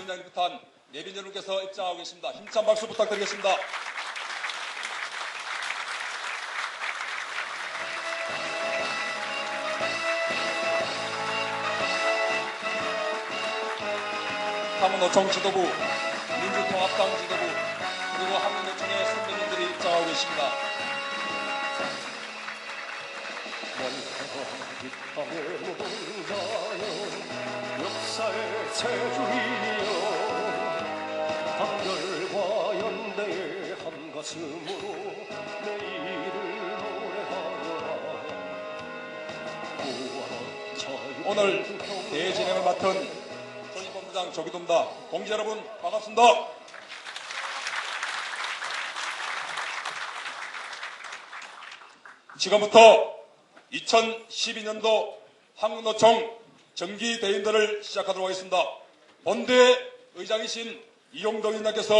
부위원장님 비롯한 내빈 여러분께서 입장하고 계십니다. 힘찬 박수 부탁드리겠습니다. 한국노총 지도부, 민주통합당 지도부, 그리고 한국노총의 선배님들이 입장하고 계십니다. 역사의 세주인이여 한결과 연대의 한 가슴으로 내일을 노래하여라. 오늘 대진행을 맡은 조직본부장 조기도입니다. 동지 여러분 반갑습니다. 지금부터 2012년도 한국노총 정기대의원들을 시작하도록 하겠습니다. 본대 의장이신 이용덕 위원장께서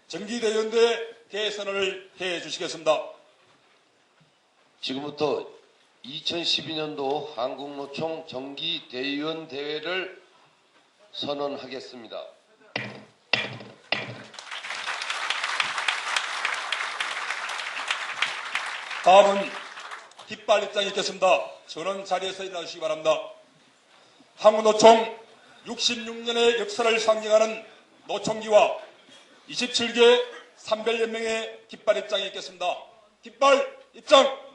정기대의원대 개선을 해 주시겠습니다. 지금부터 2012년도 한국노총 정기대의원 대회를 선언하겠습니다. 다음은 깃발 입장이 있겠습니다. 전원 자리에서 일어나주시기 바랍니다. 한국노총 66년의 역사를 상징하는 노총기와 27개 산별연맹의 깃발 입장이 있겠습니다. 깃발 입장!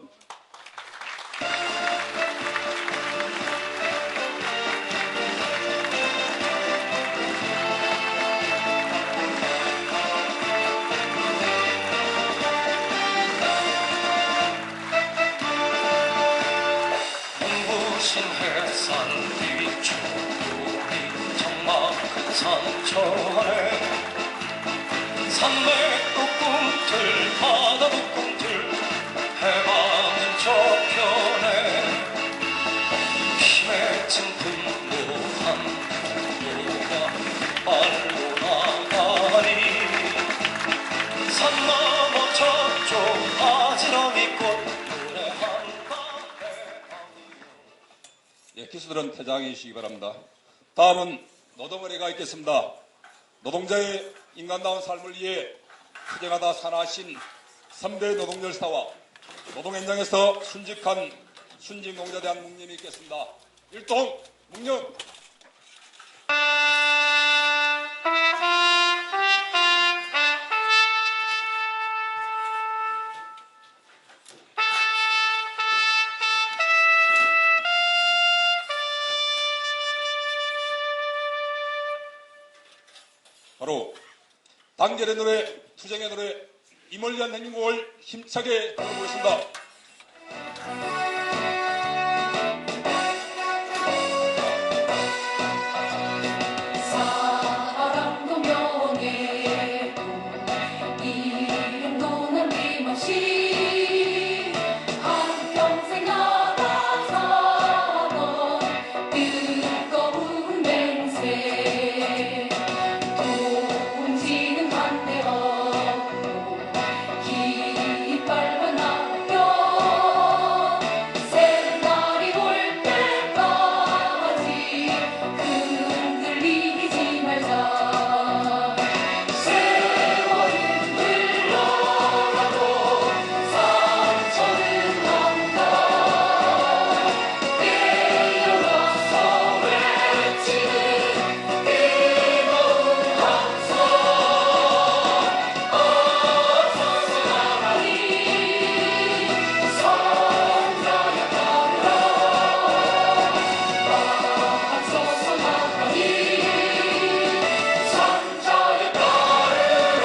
눈부신 햇살 뒤쪽으로 적막한 산천에 산맥도 꿈틀 바다도 꿈틀 해방은 저편에 피맺힌 분노한 노가 빨고 나가니 산 너머 저쪽 아지랑이꽃 기수들은 퇴장해 주시기 바랍니다. 다음은 노동의례가 있겠습니다. 노동자의 인간다운 삶을 위해 투쟁하다 산하신 3대 노동열사와 노동 현장에서 순직한 순직농자에 대한 묵념이 있겠습니다. 일동 묵념! 바로 단결의 노래, 투쟁의 노래, 임을 위한 행진곡을 힘차게 불러보겠습니다. 사랑도 명예도 이름도 남김없이 한평생 나라 사던 뜨거운 맹세 동지는 반대 없고 깃발만 남겨 새는 날이 올 때까지 흔들리지 말자. 세월은 흘러가고 상처는 난다. 깨어나서 외치는 뜨거운 함성 어서서 나가리 성자야 따르라. 어서서 나가리 성자야 따르라.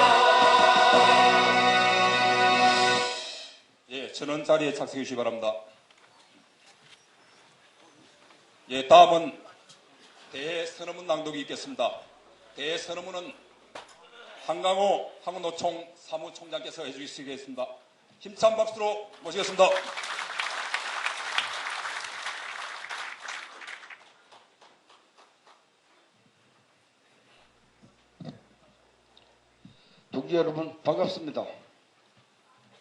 예, 전원 자리에 착석해 주시기 바랍니다. 예, 다음은 대선언문 낭독이 있겠습니다. 대선언문은 한강호 한국노총 사무총장께서 해주시겠습니다. 힘찬 박수로 모시겠습니다. 동지 여러분 반갑습니다.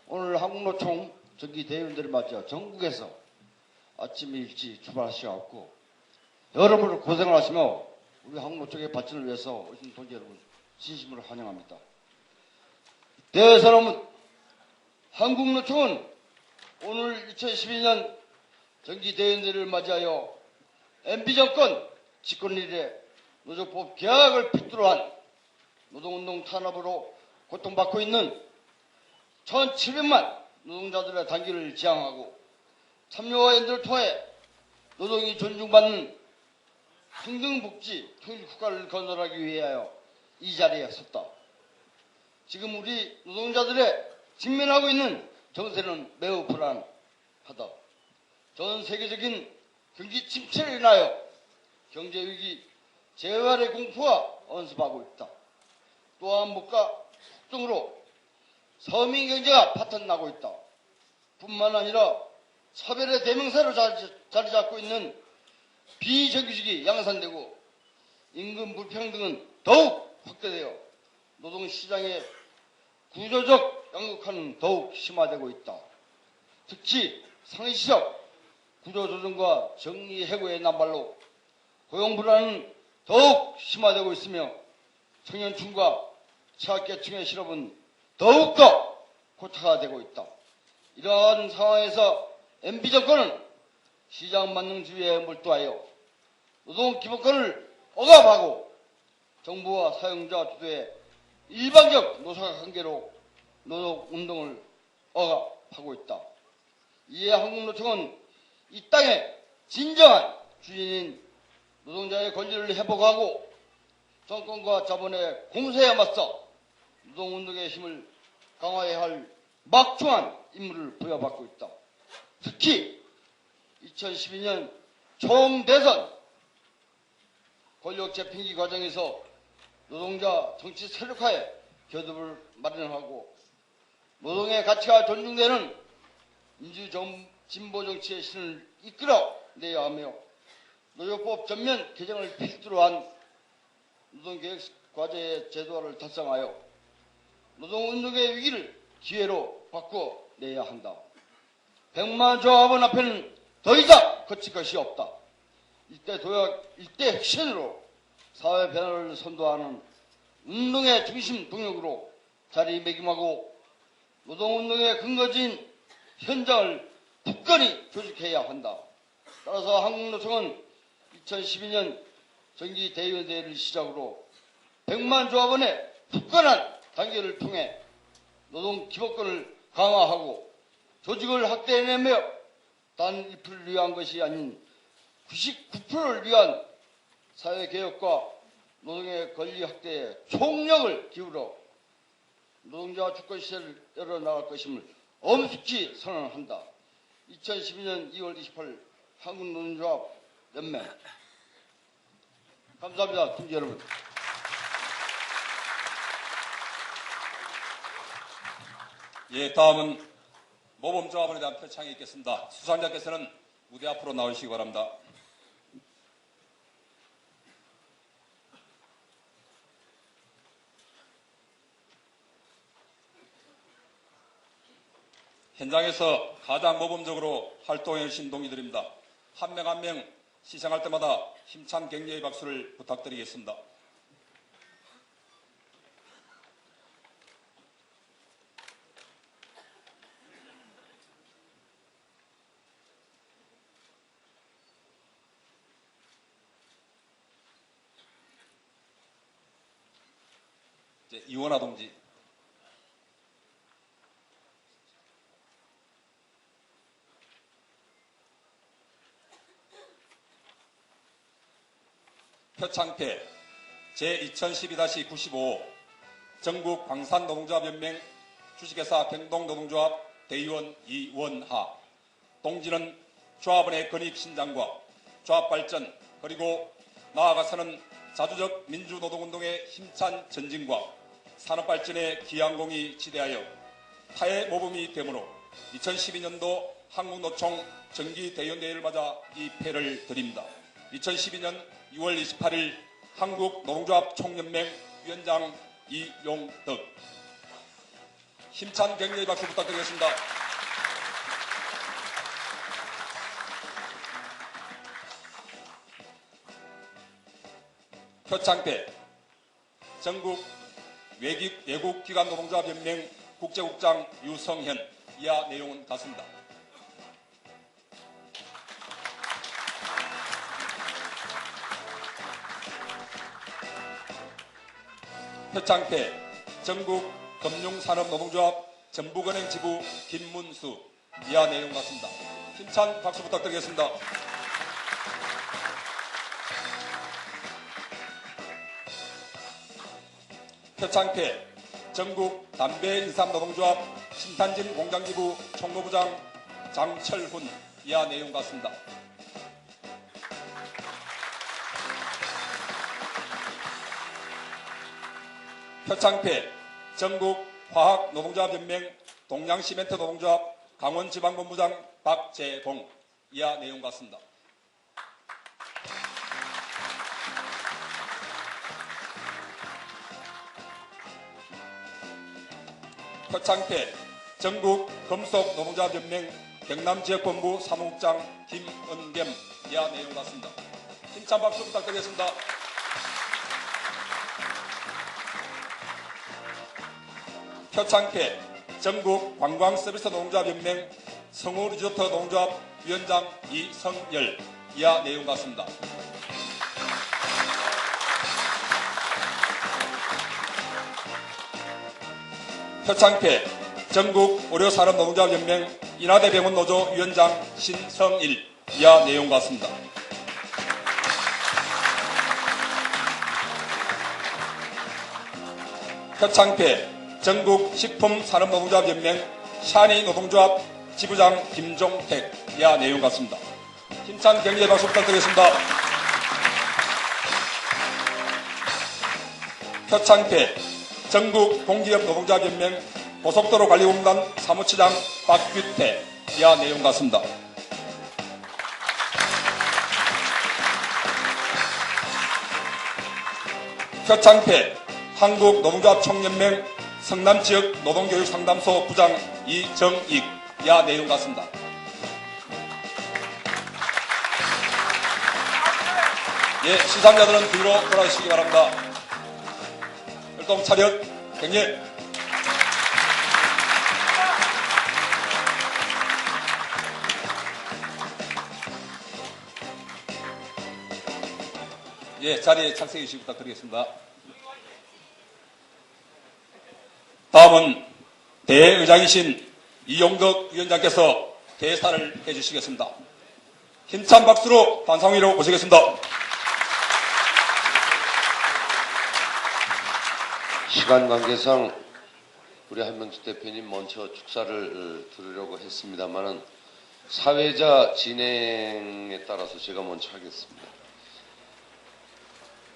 오늘 한국노총 정기대의원들을 맞아 전국에서 아침 일찍 출발하셔갖고 여러분을 고생을 하시며 우리 항공노총의 발전을 위해서 오신 동지 여러분 진심으로 환영합니다. 대선언문 한국노총은 오늘 2012년 정기대의원대회를 맞이하여 MB정권 집권 이래 노조법 개혁을 필두로 한 노동운동 탄압으로 고통받고 있는 1,700만 노동자들의 단결을 지향하고 참여와 연대를 통해 노동이 존중받는 평등복지 통일국가를 건설하기 위하여 이 자리에 섰다. 지금 우리 노동자들의 직면하고 있는 정세는 매우 불안하다. 전 세계적인 경기 침체로 인하여 경제위기, 재활의 공포가 언습하고 있다. 또한 물가 폭등으로 서민 경제가 파탄나고 있다. 뿐만 아니라 차별의 대명사로 자리 잡고 있는 비정규직이 양산되고 임금 불평등은 더욱 확대되어 노동시장의 구조적 양극화는 더욱 심화되고 있다. 특히 상시적 구조조정과 정리해고의 남발로 고용불안은 더욱 심화되고 있으며 청년층과 취약계층의 실업은 더욱더 고착화되고 있다. 이러한 상황에서 MB정권은 시장만능주의에 몰두하여 노동기본권을 억압하고 정부와 사용자 주도의 일방적 노사관계로 노동운동을 억압하고 있다. 이에 한국노총은 이 땅의 진정한 주인인 노동자의 권리를 회복하고 정권과 자본의 공세에 맞서 노동운동의 힘을 강화해야 할 막중한 임무를 부여받고 있다. 특히 2012년 총대선 권력 재편기 과정에서 노동자 정치 세력화에 겨듭을 마련하고 노동의 가치가 존중되는 민주진보 정치의 신을 이끌어내야 하며 노조법 전면 개정을 필두로 한 노동개혁 과제의 제도화를 달성하여 노동운동의 위기를 기회로 바꿔내야 한다. 100만 조합원 앞에는 더 이상 거칠 것이 없다. 일대 핵심으로 사회 변화를 선도하는 운동의 중심 동력으로 자리매김하고 노동운동의 근거지인 현장을 굳건히 조직해야 한다. 따라서 한국노총은 2012년 정기대의원대회를 시작으로 100만 조합원의 굳건한 단결을 통해 노동기본권을 강화하고 조직을 확대해내며 단 1%를 위한 것이 아닌 99%를 위한 사회개혁과 노동의 권리 확대에 총력을 기울여 노동자 주권시대를 열어나갈 것임을 엄숙히 선언한다. 2012년 2월 28일 한국노동조합 연맹. 감사합니다. 동지 여러분. 예, 다음은 모범조합원에 대한 표창이 있겠습니다. 수상자께서는 무대 앞으로 나오시기 바랍니다. 현장에서 가장 모범적으로 활동해 주신 동지들입니다. 한 명 한 명 시상할 때마다 힘찬 격려의 박수를 부탁드리겠습니다. 이제 이원하 동지. 표창패 제2012-95 전국 광산노동조합연맹 주식회사 경동노동조합 대의원 이원하. 동지는 조합원의 건익 신장과 조합 발전 그리고 나아가서는 자주적 민주노동운동의 힘찬 전진과 산업발전에 기양공이 지대하여 타의 모범이 되므로 2012년도 한국노총 정기대의원대회를 맞아 이 패를 드립니다. 2012년 6월 28일 한국노동조합 총연맹 위원장 이용덕. 힘찬 격려의 박수 부탁드리겠습니다. 표창패 전국 외국기관 노동조합연맹 국제국장 유성현. 이하 내용은 같습니다. 표창패 전국 금융산업노동조합 전북은행 지부 김문수. 이하 내용 같습니다. 힘찬 박수 부탁드리겠습니다. 표창패 전국 담배인삼노동조합 신탄진 공장지부 총무부장 장철훈. 이하 내용 같습니다. 표창패 전국 화학노동조합연맹 동양시멘트 노동조합 강원지방본부장 박재봉. 이하 내용 같습니다. 표창패 전국 금속노동조합연맹 경남지역본부 사무국장 김은겸. 이하 내용 같습니다. 힘찬 박수 부탁드리겠습니다. 표창패 전국 관광서비스노동조합연맹 성우리조트 노동조합 위원장 이성열. 이하 내용 같습니다. 표창패 전국 의료산업노동조합연맹 인하대병원노조 위원장 신성일. 이하 내용 같습니다. 표창패 전국 식품산업노동조합연맹 샤니노동조합 지부장 김종택. 이하 내용 같습니다. 힘찬 경제 박수 부탁드리겠습니다. 표창패 전국 공기업 노동조합연맹 고속도로관리공단 사무처장 박규태. 이하 내용 같습니다. 표창패 한국노동조합총연맹 성남지역 노동교육상담소 부장 이정익. 이하 내용 같습니다. 예, 시상자들은 뒤로 돌아주시기 바랍니다. 혈동 차렷 경례. 예, 자리에 착석해 주시기 부탁드리겠습니다. 다음은 대의장이신 이용덕 위원장께서 대사를 해주시겠습니다. 힘찬 박수로 단상 위로 모시겠습니다. 시간 관계상 우리 한명수 대표님 먼저 축사를 들으려고 했습니다만은 사회자 진행에 따라서 제가 먼저 하겠습니다.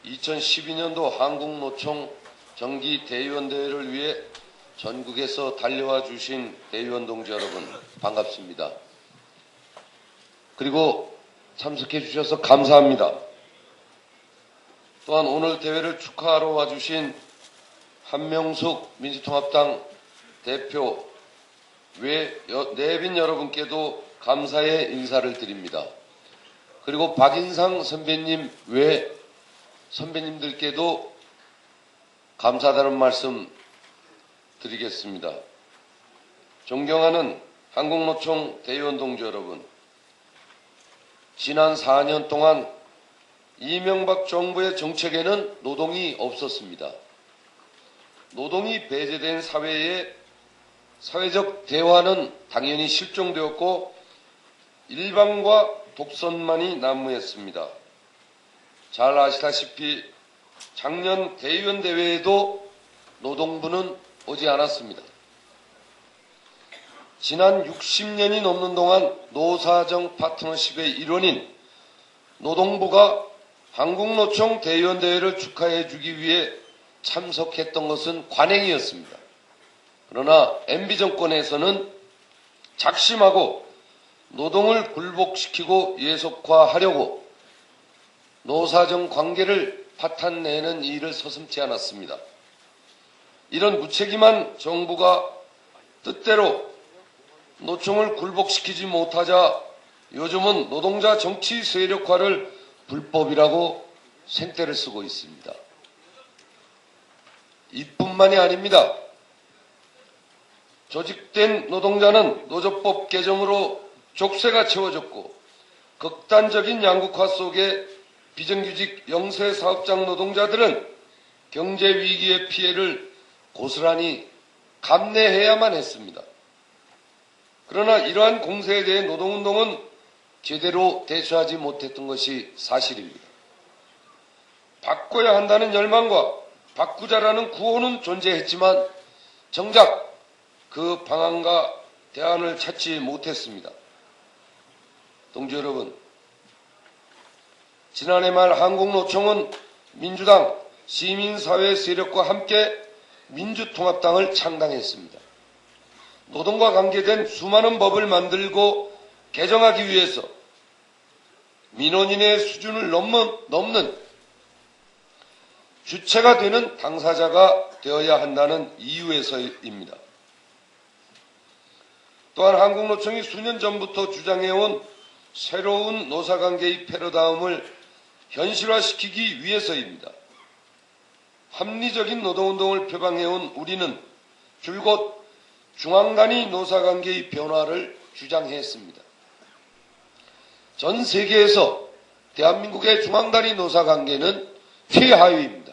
2012년도 한국노총 정기 대의원대회를 위해 전국에서 달려와 주신 대의원 동지 여러분 반갑습니다. 그리고 참석해 주셔서 감사합니다. 또한 오늘 대회를 축하하러 와주신 한명숙 민주통합당 대표 외 내빈 여러분께도 감사의 인사를 드립니다. 그리고 박인상 선배님 외 선배님들께도 감사하다는 말씀 드리겠습니다. 존경하는 한국노총 대의원 동지 여러분, 지난 4년 동안 이명박 정부의 정책에는 노동이 없었습니다. 노동이 배제된 사회에 사회적 대화는 당연히 실종되었고 일방과 독선만이 난무했습니다. 잘 아시다시피 작년 대의원 대회에도 노동부는 오지 않았습니다. 지난 60년이 넘는 동안 노사정 파트너십의 일원인 노동부가 한국노총 대의원 대회를 축하해 주기 위해 참석했던 것은 관행이었습니다. 그러나 MB 정권에서는 작심하고 노동을 굴복시키고 예속화하려고 노사정 관계를 파탄내는 일을 서슴지 않았습니다. 이런 무책임한 정부가 뜻대로 노총을 굴복시키지 못하자 요즘은 노동자 정치 세력화를 불법이라고 생떼를 쓰고 있습니다. 이뿐만이 아닙니다. 조직된 노동자는 노조법 개정으로 족쇄가 채워졌고 극단적인 양극화 속에 비정규직 영세 사업장 노동자들은 경제 위기의 피해를 고스란히 감내해야만 했습니다. 그러나 이러한 공세에 대해 노동운동은 제대로 대처하지 못했던 것이 사실입니다. 바꿔야 한다는 열망과 바꾸자라는 구호는 존재했지만 정작 그 방안과 대안을 찾지 못했습니다. 동지 여러분, 지난해 말 한국노총은 민주당, 시민사회 세력과 함께 민주통합당을 창당했습니다. 노동과 관계된 수많은 법을 만들고 개정하기 위해서 민원인의 수준을 넘는 주체가 되는 당사자가 되어야 한다는 이유에서입니다. 또한 한국노총이 수년 전부터 주장해온 새로운 노사관계의 패러다임을 현실화시키기 위해서입니다. 합리적인 노동운동을 표방해온 우리는 줄곧 중앙단위 노사관계의 변화를 주장했습니다. 전 세계에서 대한민국의 중앙단위 노사관계는 최하위입니다.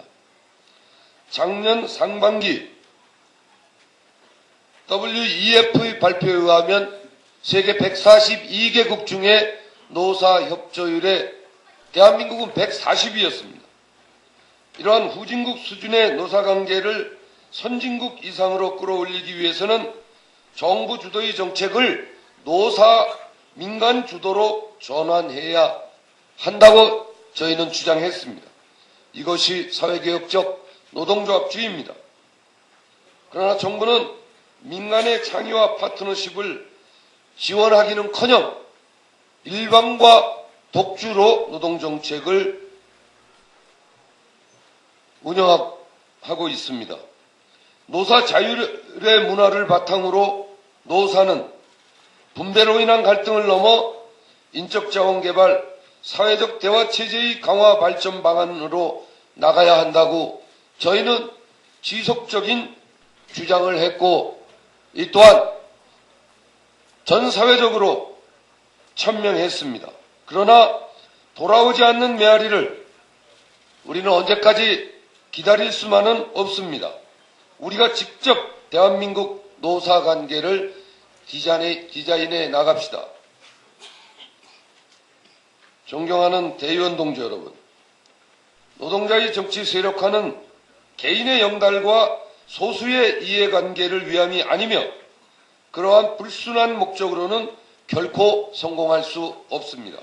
작년 상반기 WEF 발표에 의하면 세계 142개국 중에 노사협조율에 대한민국은 140위였습니다. 이러한 후진국 수준의 노사관계를 선진국 이상으로 끌어올리기 위해서는 정부 주도의 정책을 노사 민간 주도로 전환해야 한다고 저희는 주장했습니다. 이것이 사회개혁적 노동조합주의입니다. 그러나 정부는 민간의 창의와 파트너십을 지원하기는커녕 일방과 독주로 노동정책을 운영하고 있습니다. 노사 자율의 문화를 바탕으로 노사는 분배로 인한 갈등을 넘어 인적 자원 개발, 사회적 대화 체제의 강화 발전 방안으로 나가야 한다고 저희는 지속적인 주장을 했고, 이 또한 전 사회적으로 천명했습니다. 그러나 돌아오지 않는 메아리를 우리는 언제까지 기다릴 수만은 없습니다. 우리가 직접 대한민국 노사관계를 디자인해 나갑시다. 존경하는 대의원 동지 여러분, 노동자의 정치 세력화는 개인의 영달과 소수의 이해관계를 위함이 아니며 그러한 불순한 목적으로는 결코 성공할 수 없습니다.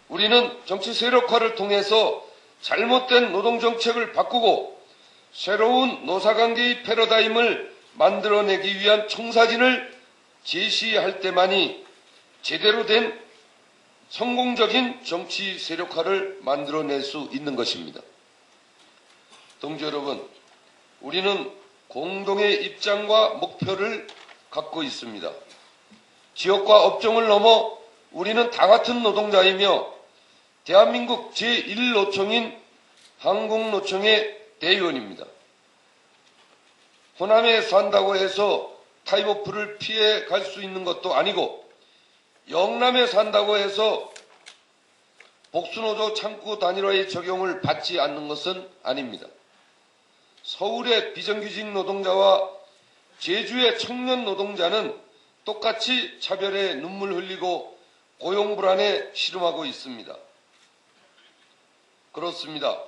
우리는 정치 세력화를 통해서 잘못된 노동정책을 바꾸고 새로운 노사관계의 패러다임을 만들어내기 위한 청사진을 제시할 때만이 제대로 된 성공적인 정치 세력화를 만들어낼 수 있는 것입니다. 동지 여러분, 우리는 공동의 입장과 목표를 갖고 있습니다. 지역과 업종을 넘어 우리는 다 같은 노동자이며 대한민국 제1노총인 한국노총의 대의원입니다. 호남에 산다고 해서 타임오프를 피해 갈 수 있는 것도 아니고 영남에 산다고 해서 복수노조 창구 단일화의 적용을 받지 않는 것은 아닙니다. 서울의 비정규직 노동자와 제주의 청년 노동자는 똑같이 차별에 눈물 흘리고 고용 불안에 씨름하고 있습니다. 그렇습니다.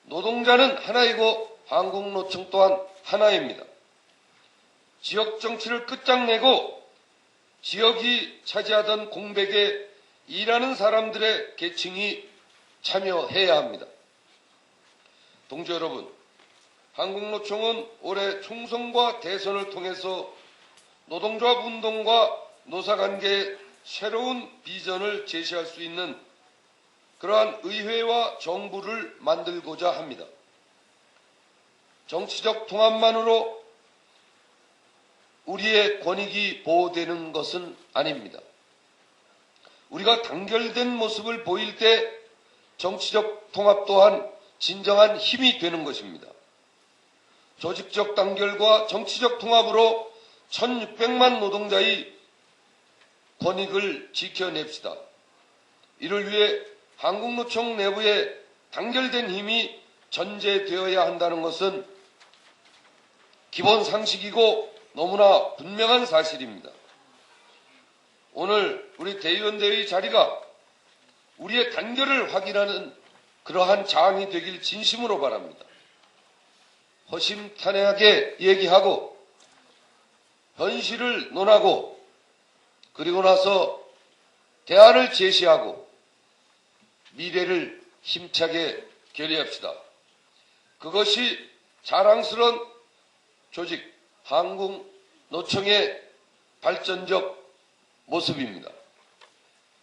노동자는 하나이고 한국노총 또한 하나입니다. 지역 정치를 끝장내고 지역이 차지하던 공백에 일하는 사람들의 계층이 참여해야 합니다. 동지 여러분, 한국노총은 올해 총선과 대선을 통해서 노동조합 운동과 노사관계의 새로운 비전을 제시할 수 있는 그러한 의회와 정부를 만들고자 합니다. 정치적 통합만으로 우리의 권익이 보호되는 것은 아닙니다. 우리가 단결된 모습을 보일 때 정치적 통합 또한 진정한 힘이 되는 것입니다. 조직적 단결과 정치적 통합으로 1600만 노동자의 권익을 지켜냅시다. 이를 위해 한국노총 내부에 단결된 힘이 전제되어야 한다는 것은 기본 상식이고 너무나 분명한 사실입니다. 오늘 우리 대의원대의 자리가 우리의 단결을 확인하는 그러한 장이 되길 진심으로 바랍니다. 허심탄회하게 얘기하고 현실을 논하고 그리고 나서 대안을 제시하고 미래를 힘차게 결의합시다. 그것이 자랑스러운 조직 한국노총의 발전적 모습입니다.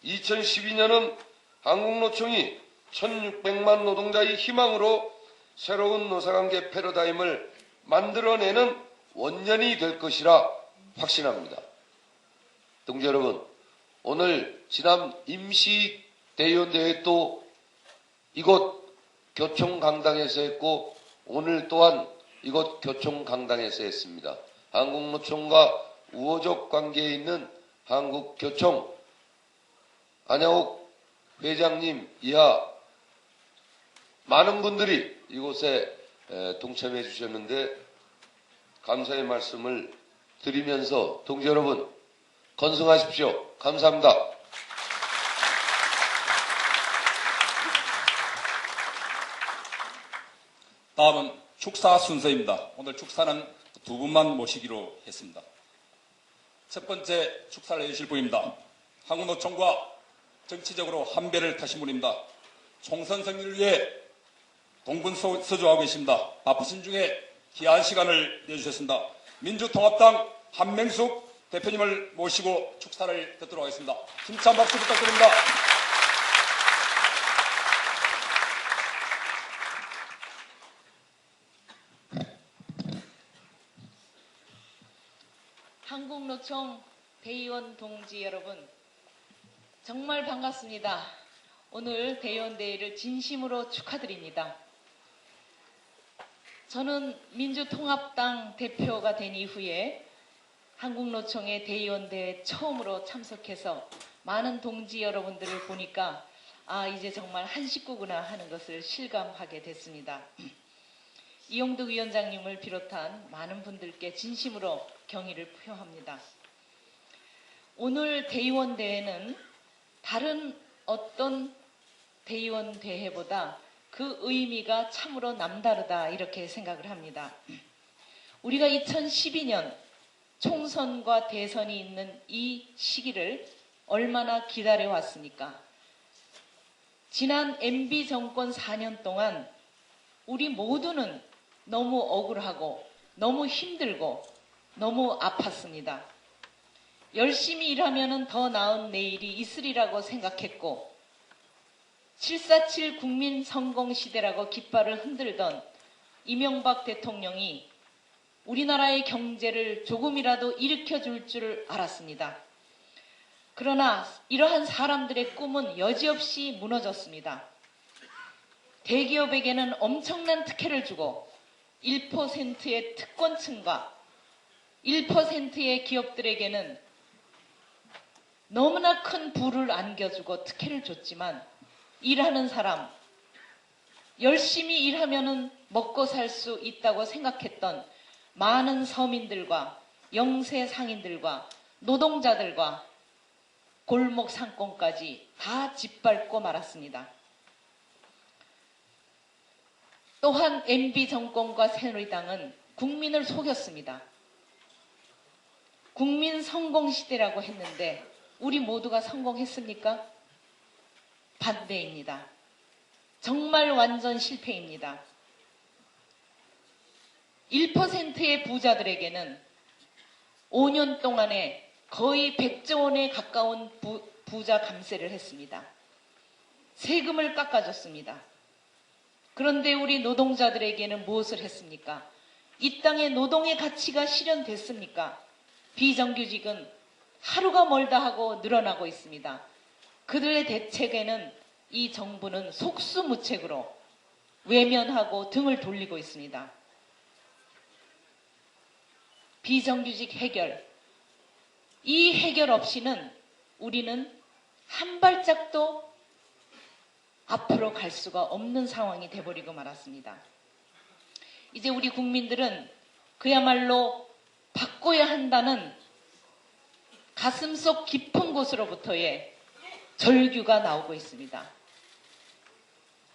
2012년은 한국노총이 1600만 노동자의 희망으로 새로운 노사관계 패러다임을 만들어내는 원년이 될 것이라 확신합니다. 동지 여러분, 오늘 지난 임시 대의원대회 또 이곳 교총강당에서 했고 오늘 또한 이곳 교총강당에서 했습니다. 한국노총과 우호적 관계에 있는 한국교총 안양옥 회장님 이하 많은 분들이 이곳에 동참해 주셨는데 감사의 말씀을 드리면서 동지 여러분 건승하십시오. 감사합니다. 다음은 축사 순서입니다. 오늘 축사는 두 분만 모시기로 했습니다. 첫 번째 축사를 해주실 분입니다. 한국노총과 정치적으로 한 배를 타신 분입니다. 총선 승리를 위해 동분서주하고 계십니다. 바쁘신 중에 귀한 시간을 내주셨습니다. 민주통합당 한명숙 대표님을 모시고 축사를 듣도록 하겠습니다. 힘찬 박수 부탁드립니다. 한국노총 대의원 동지 여러분, 정말 반갑습니다. 오늘 대의원대회를 진심으로 축하드립니다. 저는 민주통합당 대표가 된 이후에 한국노총의 대의원대회 처음으로 참석해서 많은 동지 여러분들을 보니까 이제 정말 한 식구구나 하는 것을 실감하게 됐습니다. 이용득 위원장님을 비롯한 많은 분들께 진심으로 경의를 표합니다. 오늘 대의원 대회는 다른 어떤 대의원 대회보다 그 의미가 참으로 남다르다 이렇게 생각을 합니다. 우리가 2012년 총선과 대선이 있는 이 시기를 얼마나 기다려왔습니까? 지난 MB 정권 4년 동안 우리 모두는 너무 억울하고 너무 힘들고 너무 아팠습니다. 열심히 일하면 더 나은 내일이 있으리라고 생각했고 747 국민 성공 시대라고 깃발을 흔들던 이명박 대통령이 우리나라의 경제를 조금이라도 일으켜줄 줄 알았습니다. 그러나 이러한 사람들의 꿈은 여지없이 무너졌습니다. 대기업에게는 엄청난 특혜를 주고 1%의 특권층과 1%의 기업들에게는 너무나 큰 부를 안겨주고 특혜를 줬지만 일하는 사람, 열심히 일하면 먹고 살 수 있다고 생각했던 많은 서민들과 영세 상인들과 노동자들과 골목 상권까지 다 짓밟고 말았습니다. 또한 MB 정권과 새누리당은 국민을 속였습니다. 국민 성공 시대라고 했는데 우리 모두가 성공했습니까? 반대입니다. 정말 완전 실패입니다. 1%의 부자들에게는 5년 동안에 거의 100조 원에 가까운 부자 감세를 했습니다. 세금을 깎아줬습니다. 그런데 우리 노동자들에게는 무엇을 했습니까? 이 땅에 노동의 가치가 실현됐습니까? 비정규직은 하루가 멀다 하고 늘어나고 있습니다. 그들의 대책에는 이 정부는 속수무책으로 외면하고 등을 돌리고 있습니다. 비정규직 해결, 이 해결 없이는 우리는 한 발짝도 앞으로 갈 수가 없는 상황이 돼버리고 말았습니다. 이제 우리 국민들은 그야말로 바꿔야 한다는 가슴속 깊은 곳으로부터의 절규가 나오고 있습니다.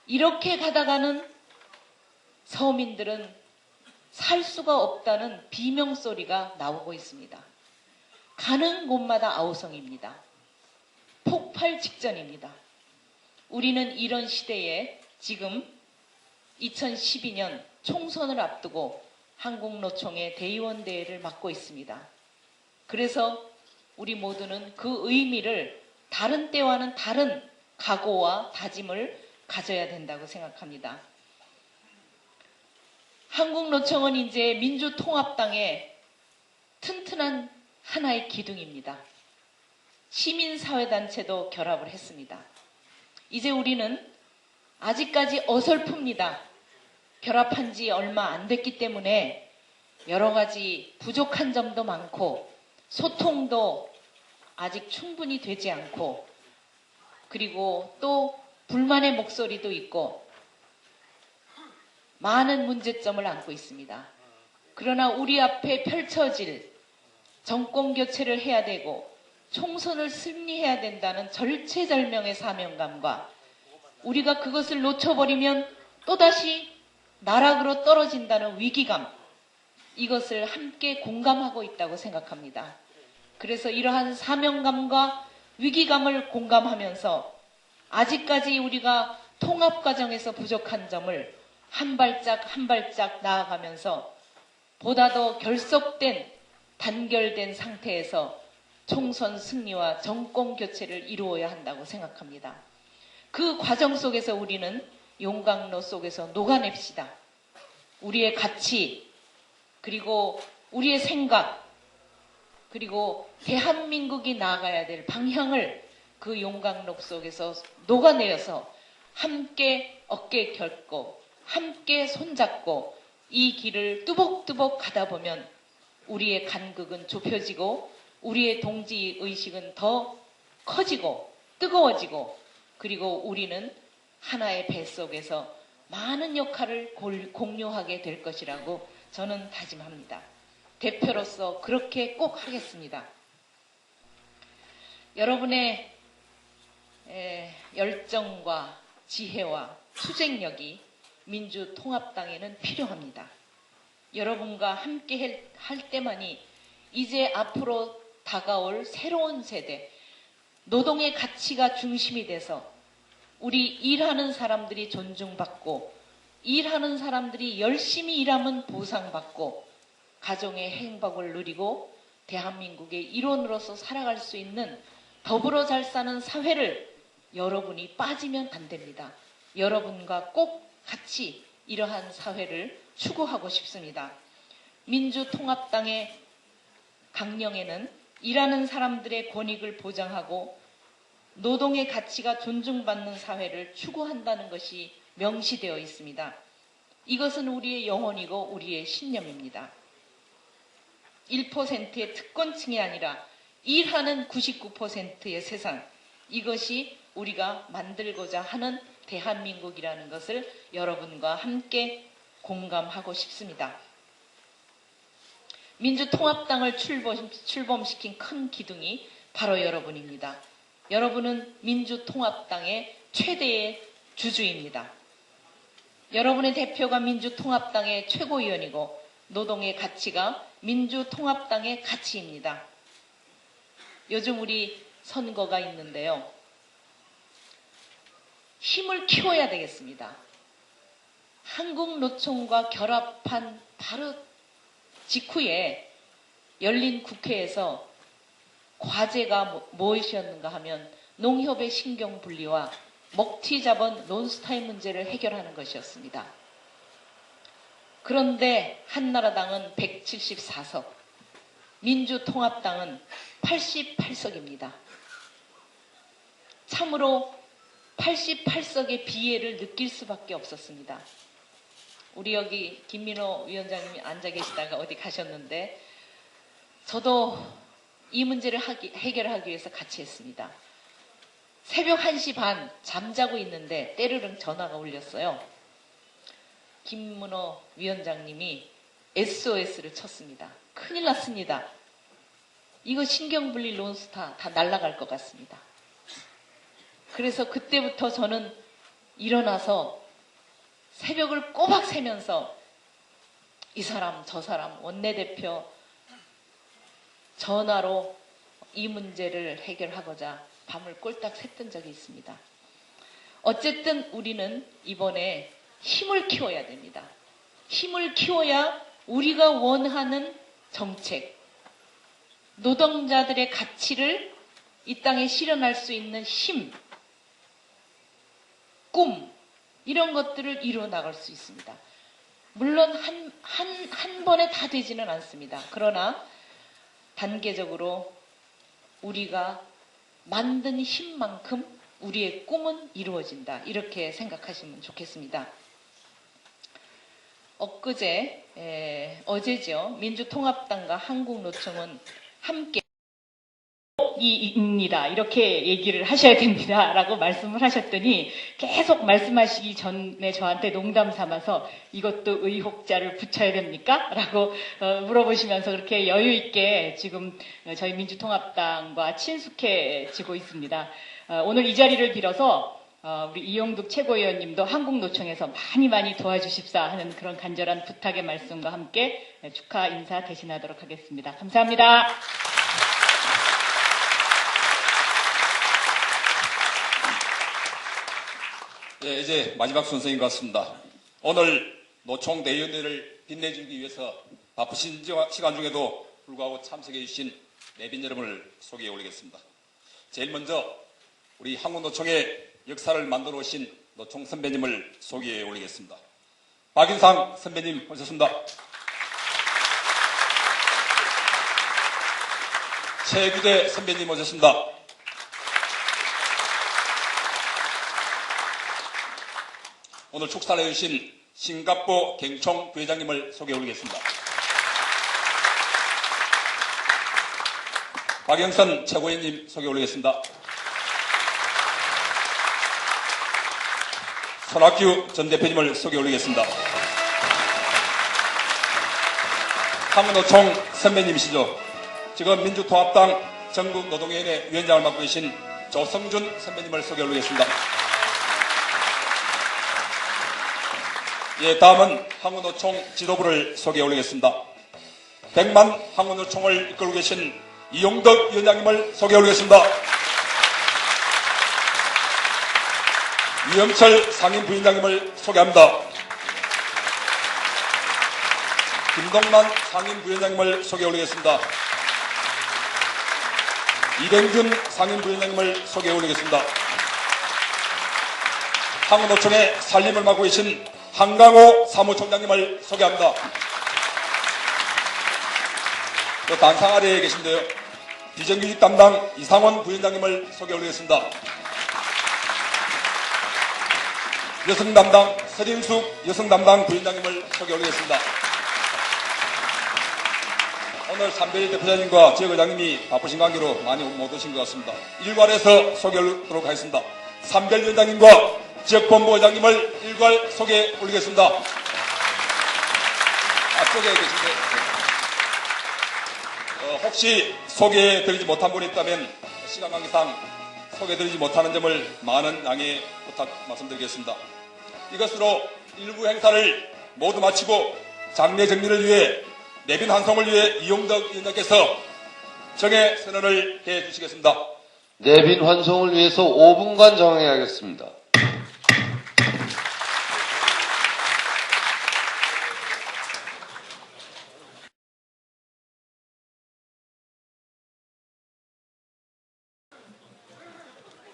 이렇게 가다가는 서민들은 살 수가 없다는 비명소리가 나오고 있습니다. 가는 곳마다 아우성입니다. 폭발 직전입니다. 우리는 이런 시대에 지금 2012년 총선을 앞두고 한국노총의 대의원대회를 맡고 있습니다. 그래서 우리 모두는 그 의미를 다른 때와는 다른 각오와 다짐을 가져야 된다고 생각합니다. 한국노총은 이제 민주통합당의 튼튼한 하나의 기둥입니다. 시민사회단체도 결합을 했습니다. 이제 우리는 아직까지 어설픕니다. 결합한 지 얼마 안 됐기 때문에 여러 가지 부족한 점도 많고 소통도 아직 충분히 되지 않고 그리고 또 불만의 목소리도 있고 많은 문제점을 안고 있습니다. 그러나 우리 앞에 펼쳐질 정권 교체를 해야 되고 총선을 승리해야 된다는 절체절명의 사명감과 우리가 그것을 놓쳐버리면 또다시 나락으로 떨어진다는 위기감, 이것을 함께 공감하고 있다고 생각합니다. 그래서 이러한 사명감과 위기감을 공감하면서 아직까지 우리가 통합 과정에서 부족한 점을 한 발짝 한 발짝 나아가면서 보다 더 결속된 단결된 상태에서 총선 승리와 정권 교체를 이루어야 한다고 생각합니다. 그 과정 속에서 우리는 용광로 속에서 녹아냅시다. 우리의 가치, 그리고 우리의 생각, 그리고 대한민국이 나아가야 될 방향을 그 용광로 속에서 녹아내어서 함께 어깨 결고 함께 손잡고 이 길을 뚜벅뚜벅 가다 보면 우리의 간극은 좁혀지고 우리의 동지의식은 더 커지고 뜨거워지고 그리고 우리는 하나의 배 속에서 많은 역할을 공유하게 될 것이라고 저는 다짐합니다. 대표로서 그렇게 꼭 하겠습니다. 여러분의 열정과 지혜와 투쟁력이 민주통합당에는 필요합니다. 여러분과 함께 할 때만이 이제 앞으로 다가올 새로운 세대, 노동의 가치가 중심이 돼서 우리 일하는 사람들이 존중받고 일하는 사람들이 열심히 일하면 보상받고 가정의 행복을 누리고 대한민국의 일원으로서 살아갈 수 있는 더불어 잘 사는 사회를 여러분이 빠지면 안 됩니다. 여러분과 꼭 같이 이러한 사회를 추구하고 싶습니다. 민주통합당의 강령에는 일하는 사람들의 권익을 보장하고 노동의 가치가 존중받는 사회를 추구한다는 것이 명시되어 있습니다. 이것은 우리의 영혼이고 우리의 신념입니다. 1%의 특권층이 아니라 일하는 99%의 세상, 이것이 우리가 만들고자 하는 대한민국이라는 것을 여러분과 함께 공감하고 싶습니다. 민주통합당을 출범시킨 큰 기둥이 바로 여러분입니다. 여러분은 민주통합당의 최대의 주주입니다. 여러분의 대표가 민주통합당의 최고위원이고 노동의 가치가 민주통합당의 가치입니다. 요즘 우리 선거가 있는데요. 힘을 키워야 되겠습니다. 한국노총과 결합한 바로 직후에 열린 국회에서 과제가 무엇이었는가 하면 농협의 신경분리와 먹튀자본 논스타일 문제를 해결하는 것이었습니다. 그런데 한나라당은 174석, 민주통합당은 88석입니다. 참으로 88석의 비애를 느낄 수밖에 없었습니다. 우리 여기 김민호 위원장님이 앉아 계시다가 어디 가셨는데 저도 이 문제를 해결하기 위해서 같이 했습니다. 새벽 1시 반 잠자고 있는데 때르릉 전화가 울렸어요. 김문호 위원장님이 SOS를 쳤습니다. 큰일 났습니다. 이거 신경분리 론스타 다 날아갈 것 같습니다. 그래서 그때부터 저는 일어나서 새벽을 꼬박 새면서 이 사람 저 사람 원내대표 전화로 이 문제를 해결하고자 밤을 꼴딱 샜던 적이 있습니다. 어쨌든 우리는 이번에 힘을 키워야 됩니다. 힘을 키워야 우리가 원하는 정책, 노동자들의 가치를 이 땅에 실현할 수 있는 힘, 꿈, 이런 것들을 이루어 나갈 수 있습니다. 물론 한 번에 다 되지는 않습니다. 그러나 단계적으로 우리가 만든 힘만큼 우리의 꿈은 이루어진다. 이렇게 생각하시면 좋겠습니다. 어제죠. 민주통합당과 한국노총은 함께 입니다. 이렇게 얘기를 하셔야 됩니다. 라고 말씀을 하셨더니 계속 말씀하시기 전에 저한테 농담 삼아서 이것도 의혹자를 붙여야 됩니까? 라고 물어보시면서 그렇게 여유 있게 지금 저희 민주통합당과 친숙해지고 있습니다. 오늘 이 자리를 빌어서 우리 이용득 최고위원님도 한국노총에서 많이 도와주십사 하는 그런 간절한 부탁의 말씀과 함께 축하 인사 대신하도록 하겠습니다. 감사합니다. 예, 이제 마지막 순서인 것 같습니다. 오늘 노총 대의원회를 빛내주기 위해서 바쁘신 시간 중에도 불구하고 참석해 주신 내빈 여러분을 소개해 올리겠습니다. 제일 먼저 우리 한국노총의 역사를 만들어 오신 노총 선배님을 소개해 올리겠습니다. 박인상 선배님 오셨습니다. 최규대 선배님 오셨습니다. 오늘 축사를 해주신 신갑보 경총 부회장님을 소개해 올리겠습니다. 박영선 최고위원님 소개해 올리겠습니다. 손학규 전 대표님을 소개해 올리겠습니다. 한국노총 선배님이시죠. 지금 민주통합당 전국노동위원회 위원장을 맡고 계신 조성준 선배님을 소개해 올리겠습니다. 예, 다음은 한국노총 지도부를 소개해 올리겠습니다. 백만 한국노총을 이끌고 계신 이용덕 위원장님을 소개해 올리겠습니다. 유영철 상임부위원장님을 소개합니다. 김동만 상임부위원장님을 소개해 올리겠습니다. 이병균 상임부위원장님을 소개해 올리겠습니다. 한국노총의 살림을 맡고 계신 한강호 사무총장님을 소개합니다. 또 단상 아래에 계신데요. 비정규직 담당 이상원 부위원장님을 소개해 올리겠습니다. 여성 담당 서진숙 여성 담당 부위원장님을 소개해 올리겠습니다. 오늘 삼별 대표자님과 지역의장님이 바쁘신 관계로 많이 못 오신 것 같습니다. 일괄해서 소개하도록 하겠습니다. 삼별 위원장님과 지역본부의장님을 일괄 소개해 올리겠습니다. 앞쪽에 계신데 혹시 소개해드리지 못한 분이 있다면 시간 관계상 소개해드리지 못하는 점을 많은 양해 부탁 말씀드리겠습니다. 이것으로 일부 행사를 모두 마치고 장례 정리를 위해 내빈 환송을 위해 이용덕 위원장께서 정회 선언을 해 주시겠습니다. 내빈 환송을 위해서 5분간 정회하겠습니다.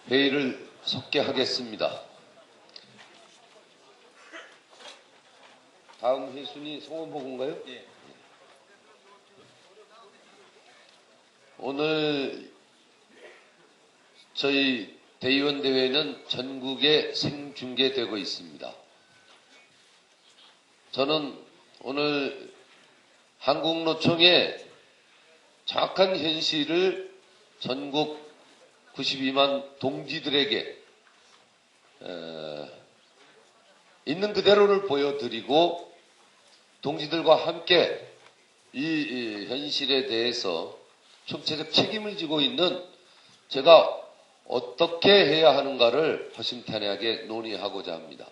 회의를 속개하겠습니다. 다음 회순위 송원보고인가요? 예. 오늘 저희 대의원 대회는 전국에 생중계되고 있습니다. 저는 오늘 한국노총의 정확한 현실을 전국 92만 동지들에게 있는 그대로를 보여드리고 동지들과 함께 이 현실에 대해서 총체적 책임을 지고 있는 제가 어떻게 해야 하는가를 허심탄회하게 논의하고자 합니다.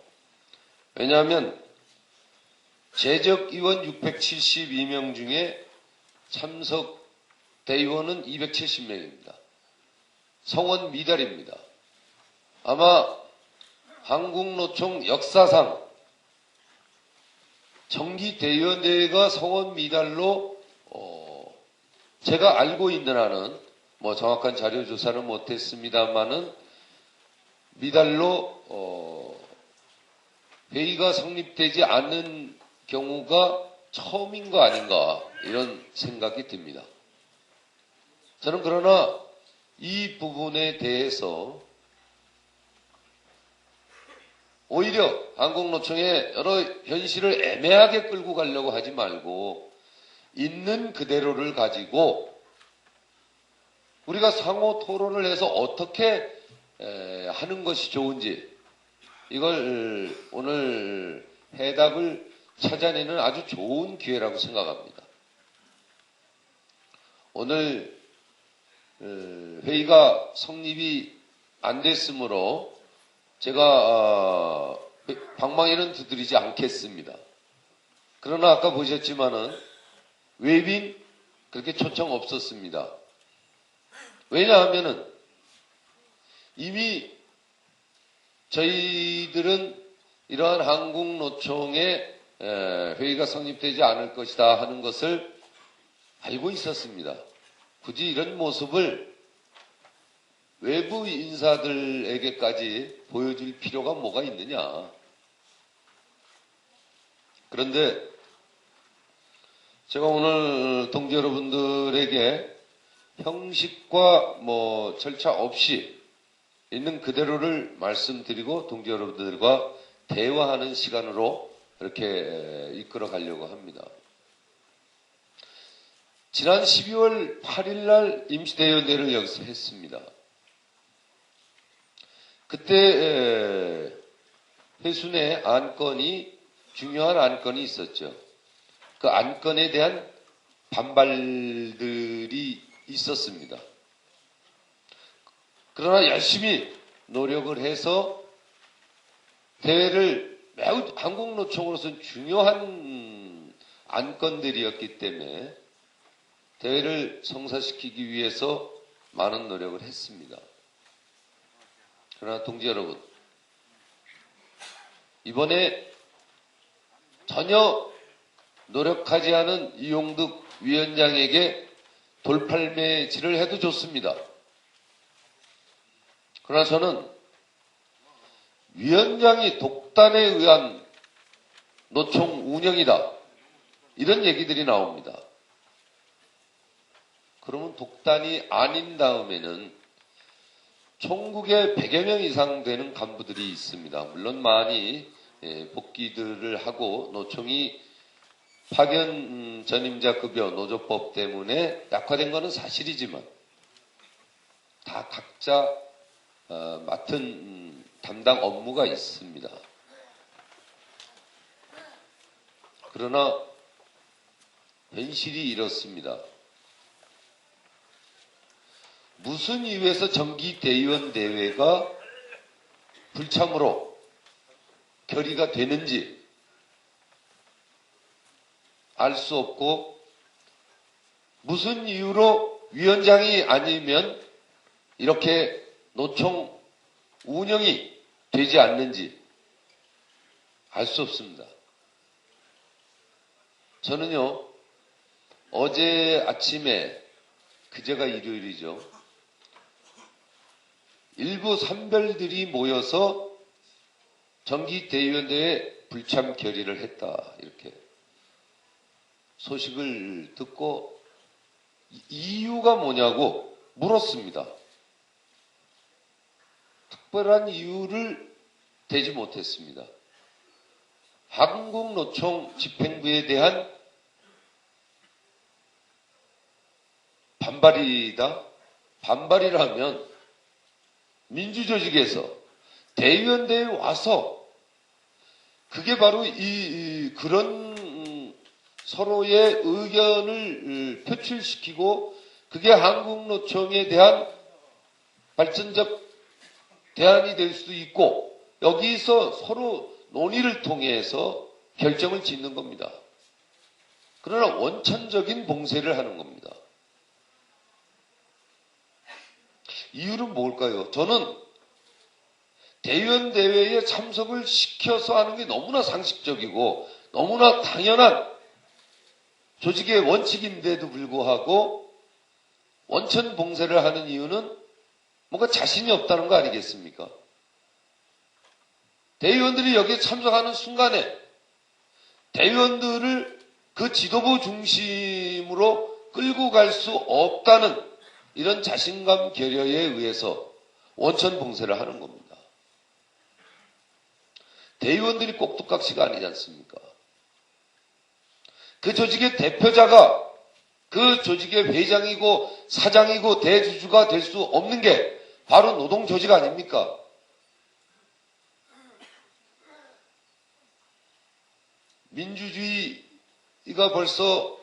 왜냐하면 재적 의원 672명 중에 참석 대의원은 270명입니다. 성원 미달입니다. 아마 한국노총 역사상 정기 대의원 대회가 성원 미달로 제가 알고 있는 한은 뭐 정확한 자료 조사는 못했습니다만은 미달로 회의가 성립되지 않는 경우가 처음인 거 아닌가 이런 생각이 듭니다. 저는 그러나 이 부분에 대해서 오히려 한국노총의 여러 현실을 애매하게 끌고 가려고 하지 말고 있는 그대로를 가지고 우리가 상호 토론을 해서 어떻게 하는 것이 좋은지 이걸 오늘 해답을 찾아내는 아주 좋은 기회라고 생각합니다. 오늘 회의가 성립이 안 됐으므로 제가 방망이는 두드리지 않겠습니다. 그러나 아까 보셨지만은 외빈 그렇게 초청 없었습니다. 왜냐하면은 이미 저희들은 이러한 한국노총의 회의가 성립되지 않을 것이다 하는 것을 알고 있었습니다. 굳이 이런 모습을 외부 인사들에게까지 보여줄 필요가 뭐가 있느냐. 그런데 제가 오늘 동지 여러분들에게 형식과 뭐 절차 없이 있는 그대로를 말씀드리고 동지 여러분들과 대화하는 시간으로 이렇게 이끌어 가려고 합니다. 지난 12월 8일 날 임시대의원대회를 여기서 했습니다. 그때 회순의 안건이 중요한 안건이 있었죠. 그 안건에 대한 반발들이 있었습니다. 그러나 열심히 노력을 해서 대회를 매우 한국노총으로서는 중요한 안건들이었기 때문에 대회를 성사시키기 위해서 많은 노력을 했습니다. 그러나 동지 여러분, 이번에 전혀 노력하지 않은 이용득 위원장에게 돌팔매질을 해도 좋습니다. 그러나 저는 위원장이 독단에 의한 노총 운영이다. 이런 얘기들이 나옵니다. 그러면 독단이 아닌 다음에는 총국에 100여 명 이상 되는 간부들이 있습니다. 물론 많이 복귀들을 하고 노총이 파견 전임자 급여 노조법 때문에 약화된 것은 사실이지만 다 각자 맡은 담당 업무가 있습니다. 그러나 현실이 이렇습니다. 무슨 이유에서 정기 대의원 대회가 불참으로 결의가 되는지 알 수 없고 무슨 이유로 위원장이 아니면 이렇게 노총 운영이 되지 않는지 알 수 없습니다. 저는요, 어제 아침에, 그제가 일요일이죠. 일부 선별들이 모여서 정기대의원대회 불참 결의를 했다. 이렇게 소식을 듣고 이유가 뭐냐고 물었습니다. 특별한 이유를 대지 못했습니다. 한국노총 집행부에 대한 반발이다. 반발이라면 민주조직에서 대의원대에 와서 그게 바로 그런 서로의 의견을 표출시키고 그게 한국노총에 대한 발전적 대안이 될 수도 있고 여기서 서로 논의를 통해서 결정을 짓는 겁니다. 그러나 원천적인 봉쇄를 하는 겁니다. 이유는 뭘까요? 저는 대의원 대회에 참석을 시켜서 하는 게 너무나 상식적이고 너무나 당연한 조직의 원칙인데도 불구하고 원천 봉쇄를 하는 이유는 뭔가 자신이 없다는 거 아니겠습니까? 대의원들이 여기에 참석하는 순간에 대의원들을 그 지도부 중심으로 끌고 갈 수 없다는 이런 자신감 결여에 의해서 원천 봉쇄를 하는 겁니다. 대의원들이 꼭두각시가 아니지 않습니까? 그 조직의 대표자가 그 조직의 회장이고 사장이고 대주주가 될 수 없는 게 바로 노동조직 아닙니까? 민주주의가 벌써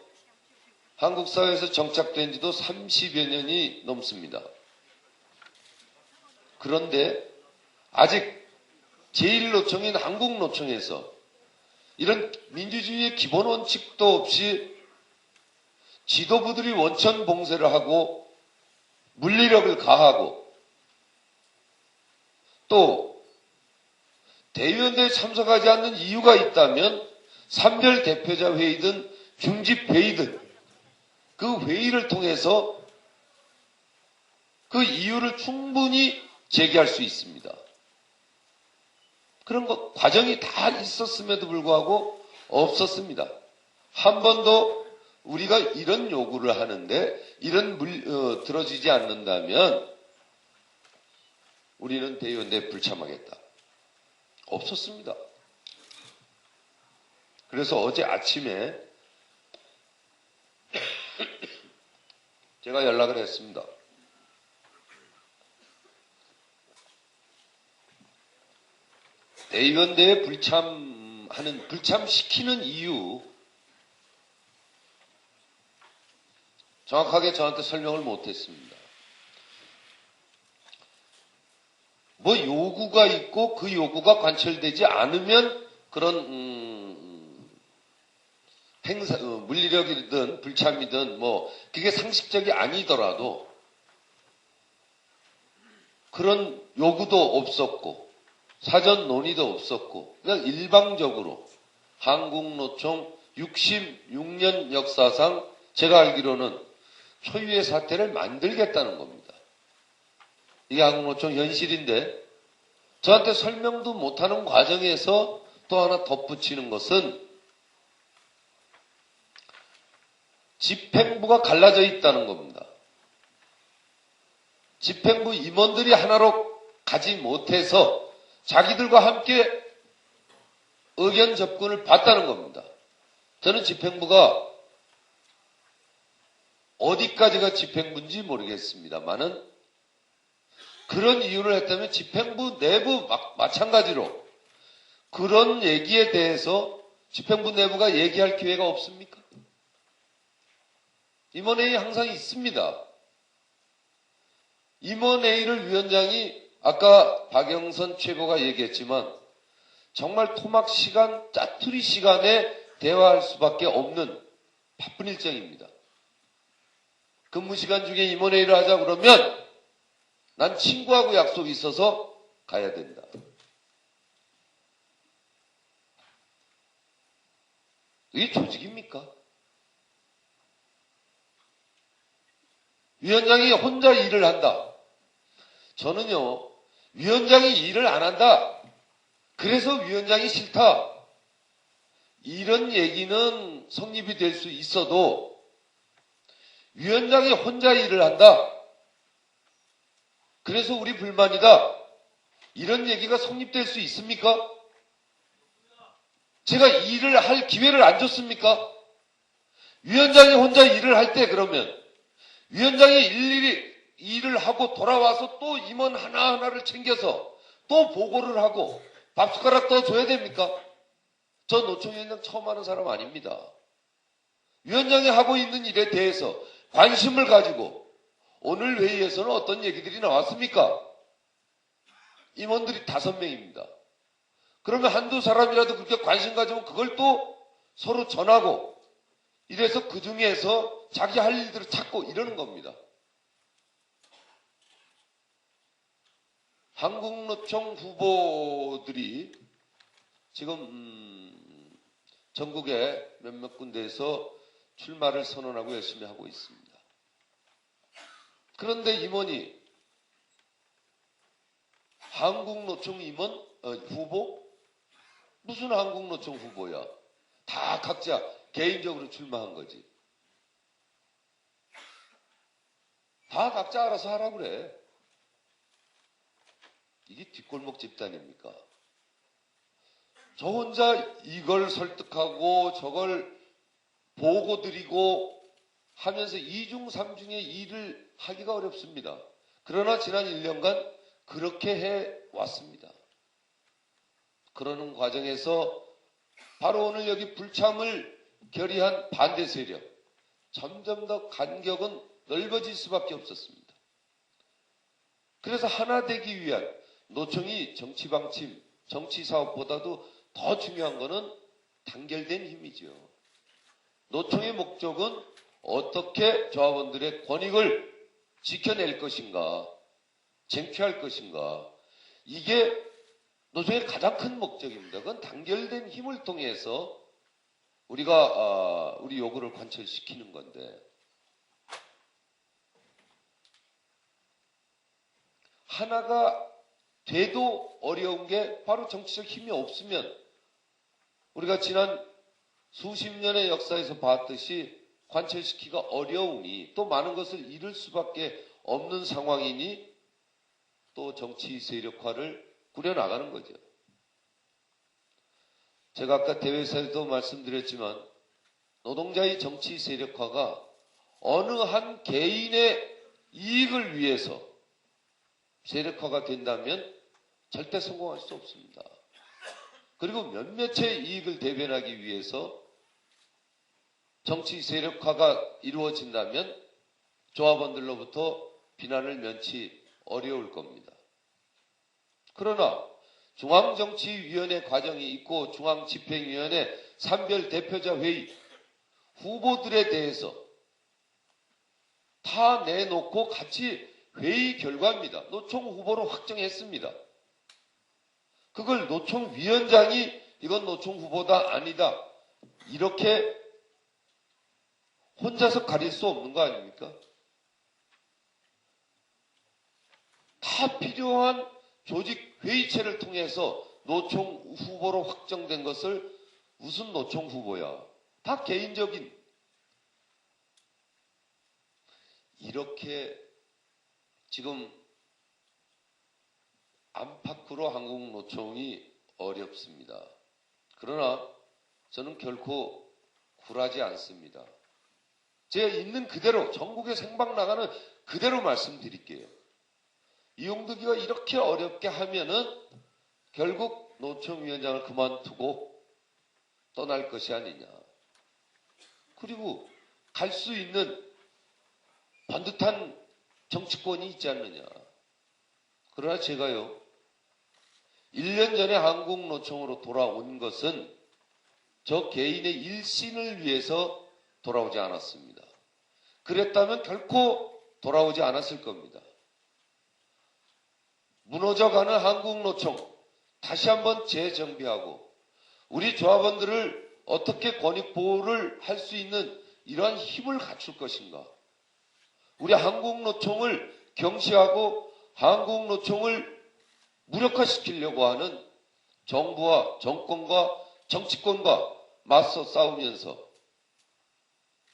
한국 사회에서 정착된 지도 30여 년이 넘습니다. 그런데 아직 제1노총인 한국노총에서 이런 민주주의의 기본 원칙도 없이 지도부들이 원천 봉쇄를 하고 물리력을 가하고 또 대의원대에 참석하지 않는 이유가 있다면 산별 대표자 회의든 중집 회의든 그 회의를 통해서 그 이유를 충분히 제기할 수 있습니다. 그런 것 과정이 다 있었음에도 불구하고 없었습니다. 한 번도 우리가 이런 요구를 하는데 이런 들어지지 않는다면 우리는 대의원대에 불참하겠다. 없었습니다. 그래서 어제 아침에 제가 연락을 했습니다. 대의원대에 불참시키는 이유 정확하게 저한테 설명을 못했습니다. 뭐 요구가 있고 그 요구가 관철되지 않으면 그런 물리력이든 불참이든 뭐 그게 상식적이 아니더라도 그런 요구도 없었고 사전 논의도 없었고 그냥 일방적으로 한국노총 66년 역사상 제가 알기로는 초유의 사태를 만들겠다는 겁니다. 이게 한국노총 현실인데 저한테 설명도 못하는 과정에서 또 하나 덧붙이는 것은 집행부가 갈라져 있다는 겁니다. 집행부 임원들이 하나로 가지 못해서 자기들과 함께 의견 접근을 받다는 겁니다. 저는 집행부가 어디까지가 집행부인지 모르겠습니다만은 그런 이유를 했다면 집행부 내부 마찬가지로 그런 얘기에 대해서 집행부 내부가 얘기할 기회가 없습니까? 임원회의 항상 있습니다. 임원회의를 위원장이 아까 박영선 최고가 얘기했지만 정말 토막 시간, 짜투리 시간에 대화할 수밖에 없는 바쁜 일정입니다. 근무 시간 중에 임원회의를 하자 그러면 난 친구하고 약속이 있어서 가야 된다. 이게 조직입니까? 위원장이 혼자 일을 한다. 저는요, 위원장이 일을 안 한다. 그래서 위원장이 싫다. 이런 얘기는 성립이 될 수 있어도 위원장이 혼자 일을 한다. 그래서 우리 불만이다. 이런 얘기가 성립될 수 있습니까? 제가 일을 할 기회를 안 줬습니까? 위원장이 혼자 일을 할 때 그러면 위원장이 일일이 일을 하고 돌아와서 또 임원 하나하나를 챙겨서 또 보고를 하고 밥숟가락 더 줘야 됩니까? 저 노총위원장 처음 하는 사람 아닙니다. 위원장이 하고 있는 일에 대해서 관심을 가지고 오늘 회의에서는 어떤 얘기들이 나왔습니까? 임원들이 5명입니다. 그러면 한두 사람이라도 그렇게 관심 가지면 그걸 또 서로 전하고 이래서 그 중에서 자기 할 일들을 찾고 이러는 겁니다. 한국노총 후보들이 지금 전국의 몇몇 군데에서 출마를 선언하고 열심히 하고 있습니다. 그런데 임원이 한국노총 임원 후보? 무슨 한국노총 후보야? 다 각자 개인적으로 출마한 거지. 다 각자 알아서 하라고 그래. 이게 뒷골목 집단입니까? 저 혼자 이걸 설득하고 저걸 보고 드리고 하면서 이중 삼중의 일을 하기가 어렵습니다. 그러나 지난 1년간 그렇게 해 왔습니다. 그러는 과정에서 바로 오늘 여기 불참을 결의한 반대 세력, 점점 더 간격은 넓어질 수밖에 없었습니다. 그래서 하나 되기 위한 노총이 정치 방침, 정치 사업보다도 더 중요한 것은 단결된 힘이죠. 노총의 목적은 어떻게 조합원들의 권익을 지켜낼 것인가, 쟁취할 것인가, 이게 노총의 가장 큰 목적입니다. 그건 단결된 힘을 통해서 우리가 우리 요구를 관철시키는 건데, 하나가 돼도 어려운 게 바로 정치적 힘이 없으면 우리가 지난 수십 년의 역사에서 봤듯이 관철시키기가 어려우니 또 많은 것을 잃을 수밖에 없는 상황이니 또 정치 세력화를 꾸려나가는 거죠. 제가 아까 대회에서도 말씀드렸지만 노동자의 정치 세력화가 어느 한 개인의 이익을 위해서 세력화가 된다면 절대 성공할 수 없습니다. 그리고 몇몇의 이익을 대변하기 위해서 정치 세력화가 이루어진다면 조합원들로부터 비난을 면치 어려울 겁니다. 그러나 중앙정치위원회 과정이 있고 중앙집행위원회 산별대표자 회의 후보들에 대해서 다 내놓고 같이 회의 결과입니다. 노총 후보로 확정했습니다. 그걸 노총 위원장이 이건 노총 후보다 아니다 이렇게 혼자서 가릴 수 없는 거 아닙니까? 다 필요한 조직 회의체를 통해서 노총 후보로 확정된 것을 무슨 노총 후보야? 다 개인적인. 이렇게 지금 안팎으로 한국노총이 어렵습니다. 그러나 저는 결코 굴하지 않습니다. 제가 있는 그대로 전국에 생방 나가는 그대로 말씀드릴게요. 이용득이가 이렇게 어렵게 하면은 결국 노총위원장을 그만두고 떠날 것이 아니냐. 그리고 갈 수 있는 반듯한 정치권이 있지 않느냐. 그러나 제가요, 1년 전에 한국노총으로 돌아온 것은 저 개인의 일신을 위해서 돌아오지 않았습니다. 그랬다면 결코 돌아오지 않았을 겁니다. 무너져가는 한국노총 다시 한번 재정비하고 우리 조합원들을 어떻게 권익 보호를 할 수 있는 이러한 힘을 갖출 것인가. 우리 한국노총을 경시하고 한국노총을 무력화시키려고 하는 정부와 정권과 정치권과 맞서 싸우면서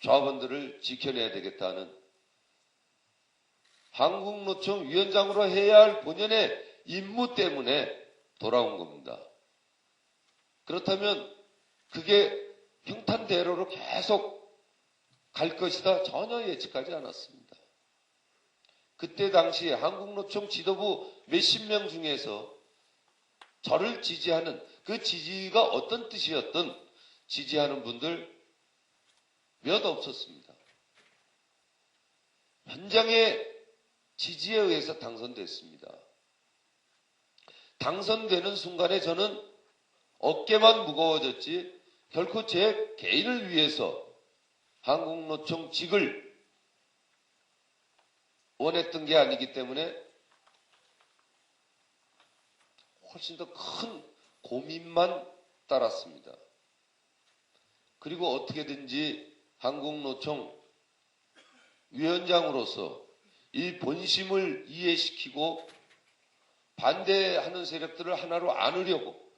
조합원들을 지켜내야 되겠다는 한국노총 위원장으로 해야 할 본연의 임무 때문에 돌아온 겁니다. 그렇다면 그게 평탄대로로 계속 갈 것이다 전혀 예측하지 않았습니다. 그때 당시에 한국노총 지도부 몇십 명 중에서 저를 지지하는 그 지지가 어떤 뜻이었든 지지하는 분들 몇 없었습니다. 현장의 지지에 의해서 당선됐습니다. 당선되는 순간에 저는 어깨만 무거워졌지 결코 제 개인을 위해서 한국노총직을 원했던 게 아니기 때문에 훨씬 더 큰 고민만 따랐습니다. 그리고 어떻게든지 한국노총 위원장으로서 이 본심을 이해시키고 반대하는 세력들을 하나로 안으려고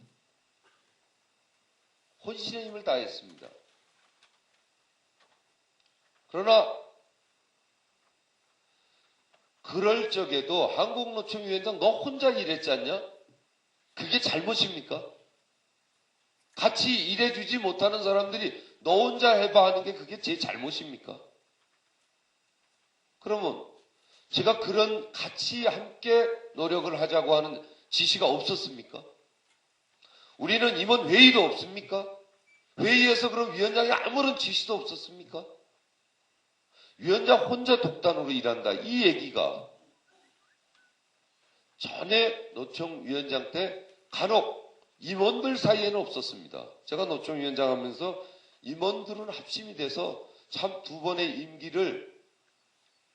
혼신의 힘을 다했습니다. 그러나 그럴 적에도 한국노총 위원장 너 혼자 일했지 않냐? 그게 잘못입니까? 같이 일해주지 못하는 사람들이 너 혼자 해봐 하는 게 그게 제 잘못입니까? 그러면 제가 그런 같이 함께 노력을 하자고 하는 지시가 없었습니까? 우리는 임원 회의도 없습니까? 회의에서 그럼 위원장이 아무런 지시도 없었습니까? 위원장 혼자 독단으로 일한다. 이 얘기가 전에 노총 위원장 때 간혹 임원들 사이에는 없었습니다. 제가 노총 위원장 하면서 임원들은 합심이 돼서 참 두 번의 임기를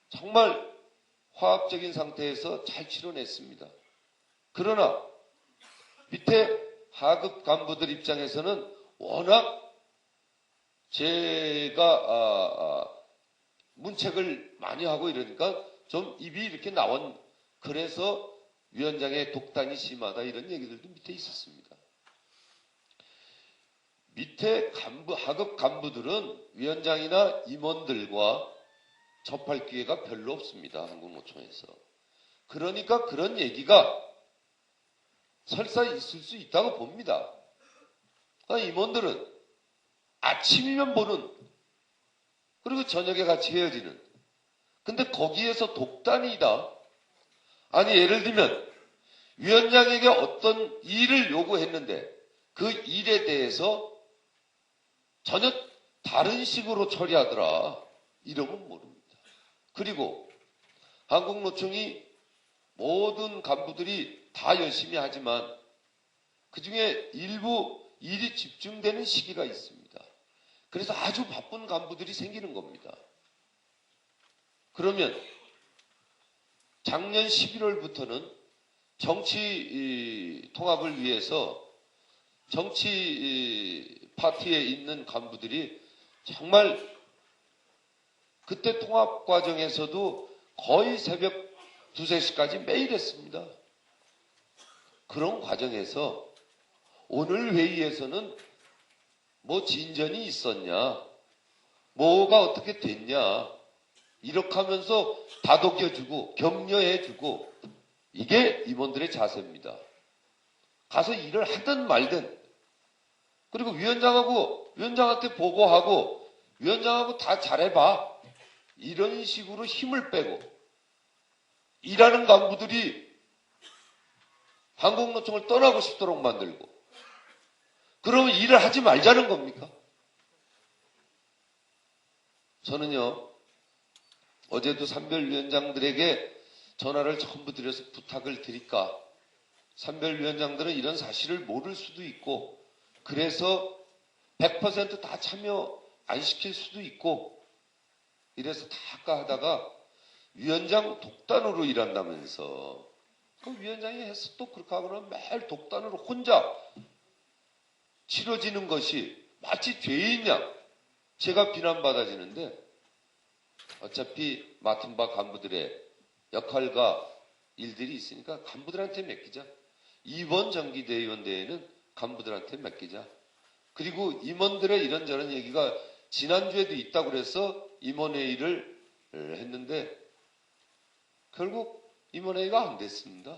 정말 화합적인 상태에서 잘 치러냈습니다. 그러나 밑에 하급 간부들 입장에서는 워낙 제가 문책을 많이 하고 이러니까 좀 입이 이렇게 나온 그래서 위원장의 독단이 심하다 이런 얘기들도 밑에 있었습니다. 밑에 하급 간부들은 위원장이나 임원들과 접할 기회가 별로 없습니다. 한국노총에서. 그러니까 그런 얘기가 설사 있을 수 있다고 봅니다. 그러니까 임원들은 아침이면 보는 그리고 저녁에 같이 헤어지는 근데 거기에서 독단이다. 아니 예를 들면 위원장에게 어떤 일을 요구했는데 그 일에 대해서 전혀 다른 식으로 처리하더라. 이러면 모릅니다. 그리고 한국노총이 모든 간부들이 다 열심히 하지만 그중에 일부 일이 집중되는 시기가 있습니다. 그래서 아주 바쁜 간부들이 생기는 겁니다. 그러면 작년 11월부터는 정치 통합을 위해서 정치 파티에 있는 간부들이 정말 그때 통합 과정에서도 거의 새벽 2, 3시까지 매일 했습니다. 그런 과정에서 오늘 회의에서는 뭐 진전이 있었냐, 뭐가 어떻게 됐냐, 이렇게 하면서 다독여주고 격려해주고 이게 임원들의 자세입니다. 가서 일을 하든 말든 그리고 위원장한테 보고하고 위원장하고 다 잘해봐. 이런 식으로 힘을 빼고 일하는 간부들이 한국노총을 떠나고 싶도록 만들고 그러면 일을 하지 말자는 겁니까? 저는요 어제도 산별위원장들에게 전화를 전부 드려서 부탁을 드릴까 산별위원장들은 이런 사실을 모를 수도 있고 그래서 100% 다 참여 안 시킬 수도 있고 이래서 다 아까 하다가 위원장 독단으로 일한다면서 그 위원장이 해서 또 그렇게 하고는 매일 독단으로 혼자 치러지는 것이 마치 죄인 양 제가 비난받아지는데 어차피 맡은 바 간부들의 역할과 일들이 있으니까 간부들한테 맡기자. 이번 정기대의원대회는 간부들한테 맡기자. 그리고 임원들의 이런저런 얘기가 지난주에도 있다고 그래서 임원회의를 했는데 결국 임원회의가 안 됐습니다.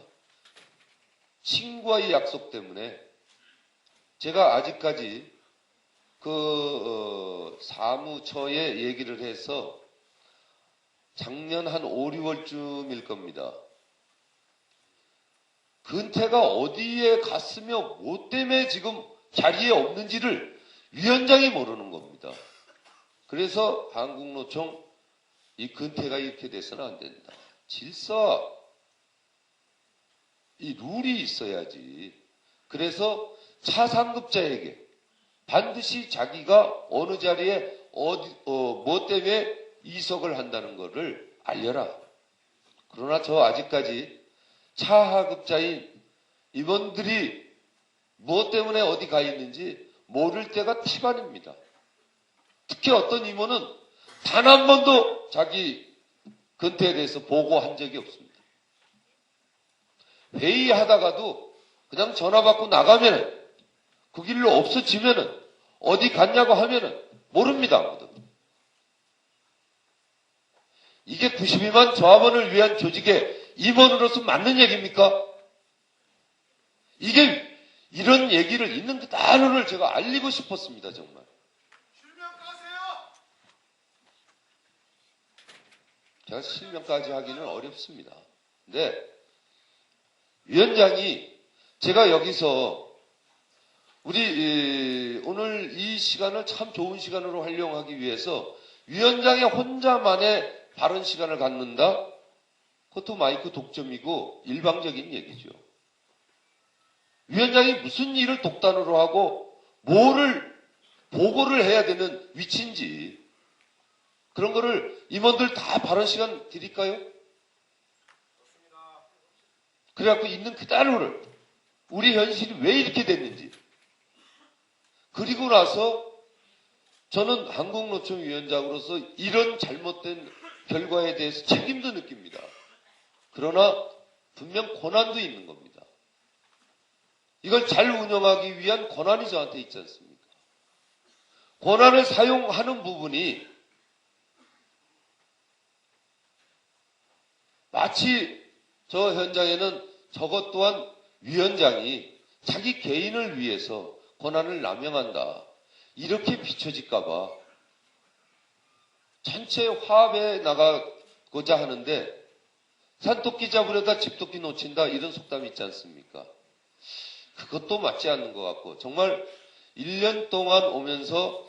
친구와의 약속 때문에 제가 아직까지 사무처에 얘기를 해서 작년 한 5, 6월쯤일 겁니다. 근태가 어디에 갔으며 뭐 때문에 지금 자리에 없는지를 위원장이 모르는 겁니다. 그래서 한국노총 이 근태가 이렇게 돼서는 안 된다. 질서, 이 룰이 있어야지. 그래서 차상급자에게 반드시 자기가 어느 자리에 뭐 때문에 이석을 한다는 것을 알려라. 그러나 저 아직까지 차하급자인 임원들이 뭐 때문에 어디 가 있는지 모를 때가 태반입니다. 특히 어떤 임원은 단 한 번도 자기 근태에 대해서 보고한 적이 없습니다. 회의하다가도 그냥 전화 받고 나가면은 그 길로 없어지면은 어디 갔냐고 하면은 모릅니다. 아무도. 이게 92만 조합원을 위한 조직의 임원으로서 맞는 얘기입니까? 이게 이런 얘기를 있는 그대로를 제가 알리고 싶었습니다. 정말. 제가 실명까지 하기는 어렵습니다. 근데 위원장이 제가 여기서 우리 오늘 이 시간을 참 좋은 시간으로 활용하기 위해서 위원장의 혼자만의 발언 시간을 갖는다? 그것도 마이크 독점이고 일방적인 얘기죠. 위원장이 무슨 일을 독단으로 하고 뭐를 보고를 해야 되는 위치인지 그런 거를 임원들 다 발언 시간 드릴까요? 그래갖고 있는 그대로를 우리 현실이 왜 이렇게 됐는지 그리고 나서 저는 한국노총 위원장으로서 이런 잘못된 결과에 대해서 책임도 느낍니다. 그러나 분명 권한도 있는 겁니다. 이걸 잘 운영하기 위한 권한이 저한테 있지 않습니까? 권한을 사용하는 부분이 마치 저 현장에는 저것 또한 위원장이 자기 개인을 위해서 권한을 남용한다. 이렇게 비춰질까봐 전체 화합에 나가고자 하는데 산토끼 잡으려다 집토끼 놓친다 이런 속담이 있지 않습니까? 그것도 맞지 않는 것 같고 정말 1년 동안 오면서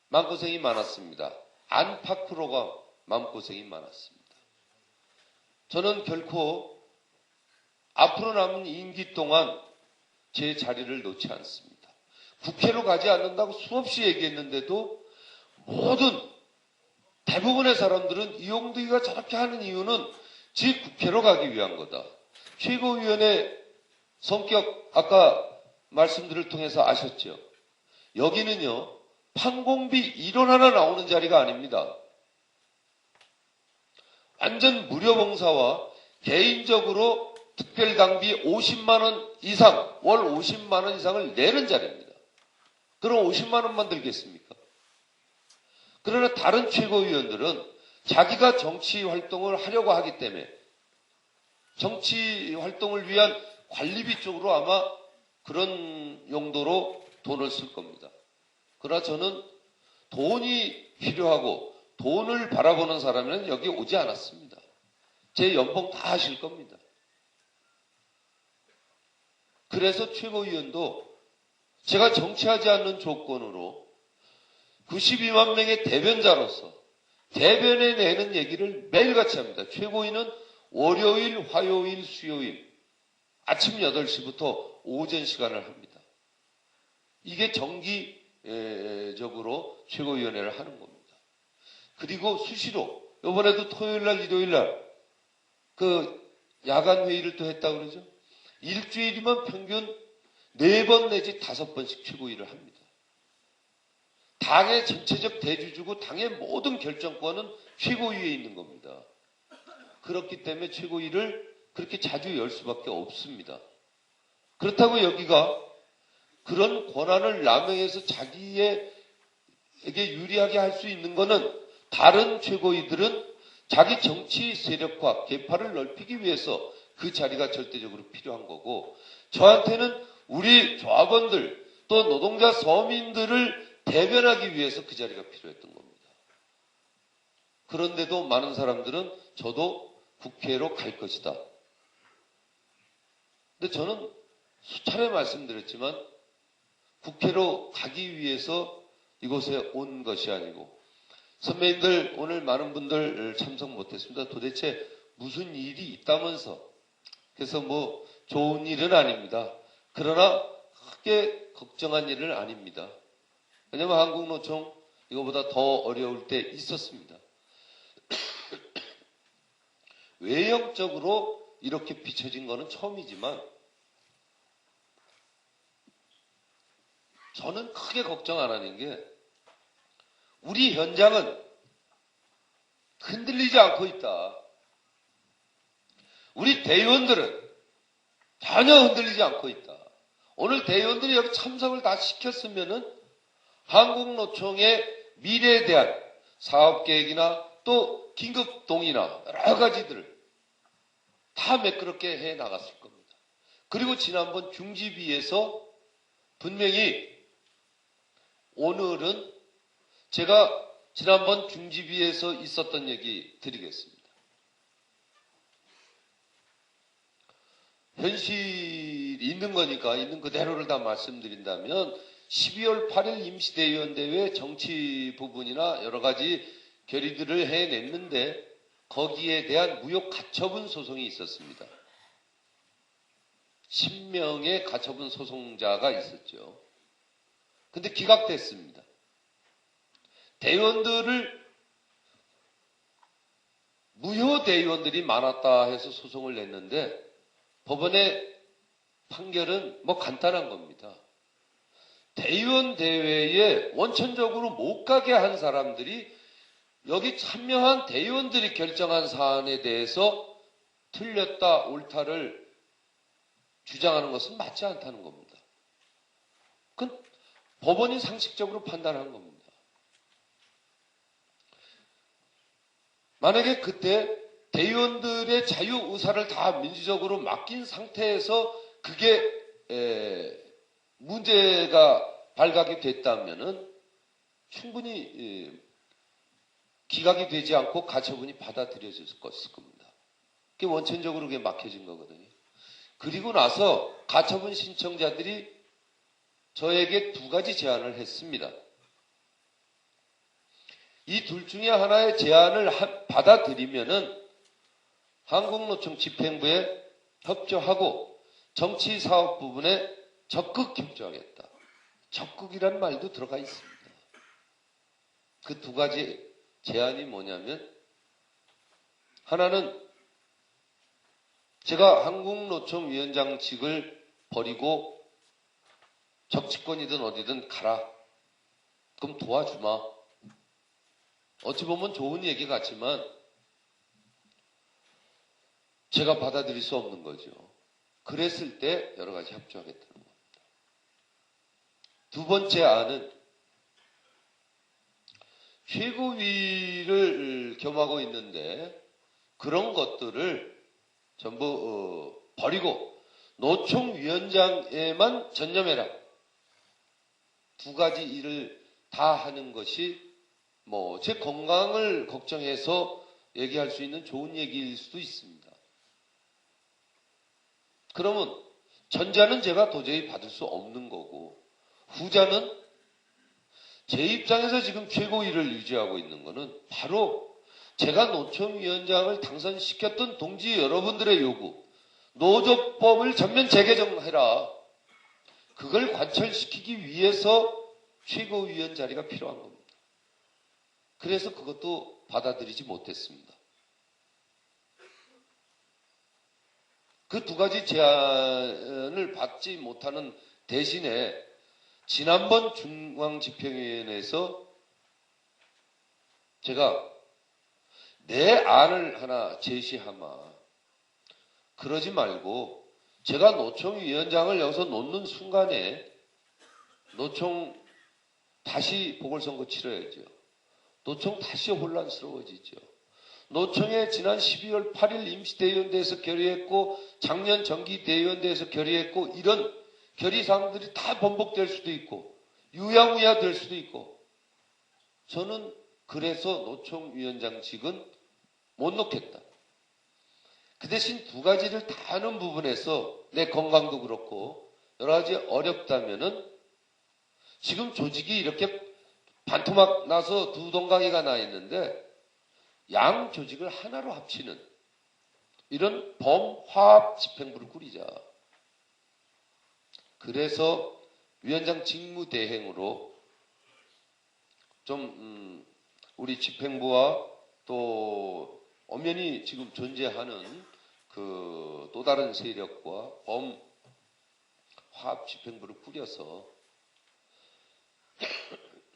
마음고생이 많았습니다. 안팎으로가 마음고생이 많았습니다. 저는 결코 앞으로 남은 임기 동안 제 자리를 놓지 않습니다. 국회로 가지 않는다고 수없이 얘기했는데도 모든 대부분의 사람들은 이용득이가 저렇게 하는 이유는 지 국회로 가기 위한 거다. 최고위원회 성격 아까 말씀들을 통해서 아셨죠? 여기는요. 판공비 1원 하나 나오는 자리가 아닙니다. 완전 무료 봉사와 개인적으로 특별당비 50만 원 이상, 월 50만 원 이상을 내는 자리입니다. 그럼 50만 원만 들겠습니까? 그러나 다른 최고위원들은 자기가 정치 활동을 하려고 하기 때문에 정치 활동을 위한 관리비 쪽으로 아마 그런 용도로 돈을 쓸 겁니다. 그러나 저는 돈이 필요하고 돈을 바라보는 사람은 여기 오지 않았습니다. 제 연봉 다 하실 겁니다. 그래서 최고위원도 제가 정치하지 않는 조건으로 92만 명의 대변자로서 대변에 내는 얘기를 매일같이 합니다. 최고위는 월요일, 화요일, 수요일 아침 8시부터 오전 시간을 합니다. 이게 정기적으로 최고위원회를 하는 겁니다. 그리고 수시로 이번에도 토요일날, 일요일날 그 야간 회의를 또 했다고 그러죠. 일주일이면 평균 4번 내지 5번씩 최고위를 합니다. 당의 전체적 대주주고 당의 모든 결정권은 최고위에 있는 겁니다. 그렇기 때문에 최고위를 그렇게 자주 열 수밖에 없습니다. 그렇다고 여기가 그런 권한을 남용해서 자기에게 유리하게 할 수 있는 것은 다른 최고위들은 자기 정치 세력화, 계파를 넓히기 위해서 그 자리가 절대적으로 필요한 거고, 저한테는 우리 조합원들 또 노동자 서민들을 대변하기 위해서 그 자리가 필요했던 겁니다. 그런데도 많은 사람들은 저도 국회로 갈 것이다. 근데 저는 수차례 말씀드렸지만 국회로 가기 위해서 이곳에 온 것이 아니고, 선배님들 오늘 많은 분들 참석 못했습니다. 도대체 무슨 일이 있다면서. 그래서 뭐 좋은 일은 아닙니다. 그러나 크게 걱정한 일은 아닙니다. 왜냐하면 한국노총 이거보다 더 어려울 때 있었습니다. 외형적으로 이렇게 비춰진 거는 처음이지만 저는 크게 걱정 안 하는 게, 우리 현장은 흔들리지 않고 있다. 우리 대의원들은 전혀 흔들리지 않고 있다. 오늘 대의원들이 여기 참석을 다 시켰으면은 한국노총의 미래에 대한 사업계획이나 또 긴급동의나 여러 가지들을 다 매끄럽게 해 나갔을 겁니다. 그리고 지난번 중지비에서 분명히, 오늘은 제가 지난번 중지비에서 있었던 얘기 드리겠습니다. 현실이 있는 거니까 있는 그대로를 다 말씀드린다면, 12월 8일 임시대의원대회 정치 부분이나 여러 가지 결의들을 해냈는데 거기에 대한 무효 가처분 소송이 있었습니다. 10명의 가처분 소송자가 있었죠. 근데 기각됐습니다. 대의원들을, 무효 대의원들이 많았다 해서 소송을 냈는데 법원의 판결은 뭐 간단한 겁니다. 대의원 대회에 원천적으로 못 가게 한 사람들이 여기 참여한 대의원들이 결정한 사안에 대해서 틀렸다 옳다를 주장하는 것은 맞지 않다는 겁니다. 그건 법원이 상식적으로 판단한 겁니다. 만약에 그때 대의원들의 자유의사를 다 민주적으로 맡긴 상태에서 그게 문제가 발각이 됐다면은 충분히 기각이 되지 않고 가처분이 받아들여졌을 겁니다. 그게 원천적으로 그게 막혀진 거거든요. 그리고 나서 가처분 신청자들이 저에게 두 가지 제안을 했습니다. 이 둘 중에 하나의 제안을 받아들이면은 한국노총 집행부에 협조하고 정치사업 부분에 적극 협조하겠다. 적극이란 말도 들어가 있습니다. 그 두 가지 제안이 뭐냐면, 하나는 제가 한국노총 위원장직을 버리고 정치권이든 어디든 가라. 그럼 도와주마. 어찌 보면 좋은 얘기 같지만 제가 받아들일 수 없는 거죠. 그랬을 때 여러 가지 협조하겠다는 겁니다. 두 번째 안은 최고위를 겸하고 있는데 그런 것들을 전부 버리고 노총위원장에만 전념해라. 두 가지 일을 다 하는 것이 뭐 제 건강을 걱정해서 얘기할 수 있는 좋은 얘기일 수도 있습니다. 그러면 전자는 제가 도저히 받을 수 없는 거고, 후자는 제 입장에서 지금 최고위를 유지하고 있는 거는 바로 제가 노총위원장을 당선시켰던 동지 여러분들의 요구, 노조법을 전면 재개정해라. 그걸 관철시키기 위해서 최고위원 자리가 필요한 겁니다. 그래서 그것도 받아들이지 못했습니다. 그 두 가지 제안을 받지 못하는 대신에 지난번 중앙집행위원회에서 제가 내 안을 하나 제시하마. 그러지 말고 제가 노총위원장을 여기서 놓는 순간에 노총 다시 보궐선거 치러야죠. 노총 다시 혼란스러워지죠. 노총에 지난 12월 8일 임시대의원대에서 결의했고 작년 정기대의원대에서 결의했고 이런 결의사항들이 다 번복될 수도 있고 유야무야 될 수도 있고 저는 그래서 노총위원장직은 못 놓겠다. 그 대신 두 가지를 다 하는 부분에서 내 건강도 그렇고 여러 가지 어렵다면은 지금 조직이 이렇게 반토막 나서 두 동강이가 나 있는데 양 조직을 하나로 합치는 이런 범화합 집행부를 꾸리자. 그래서 위원장 직무대행으로 좀 우리 집행부와 또 엄연히 지금 존재하는 그 또 다른 세력과 범화합 집행부를 꾸려서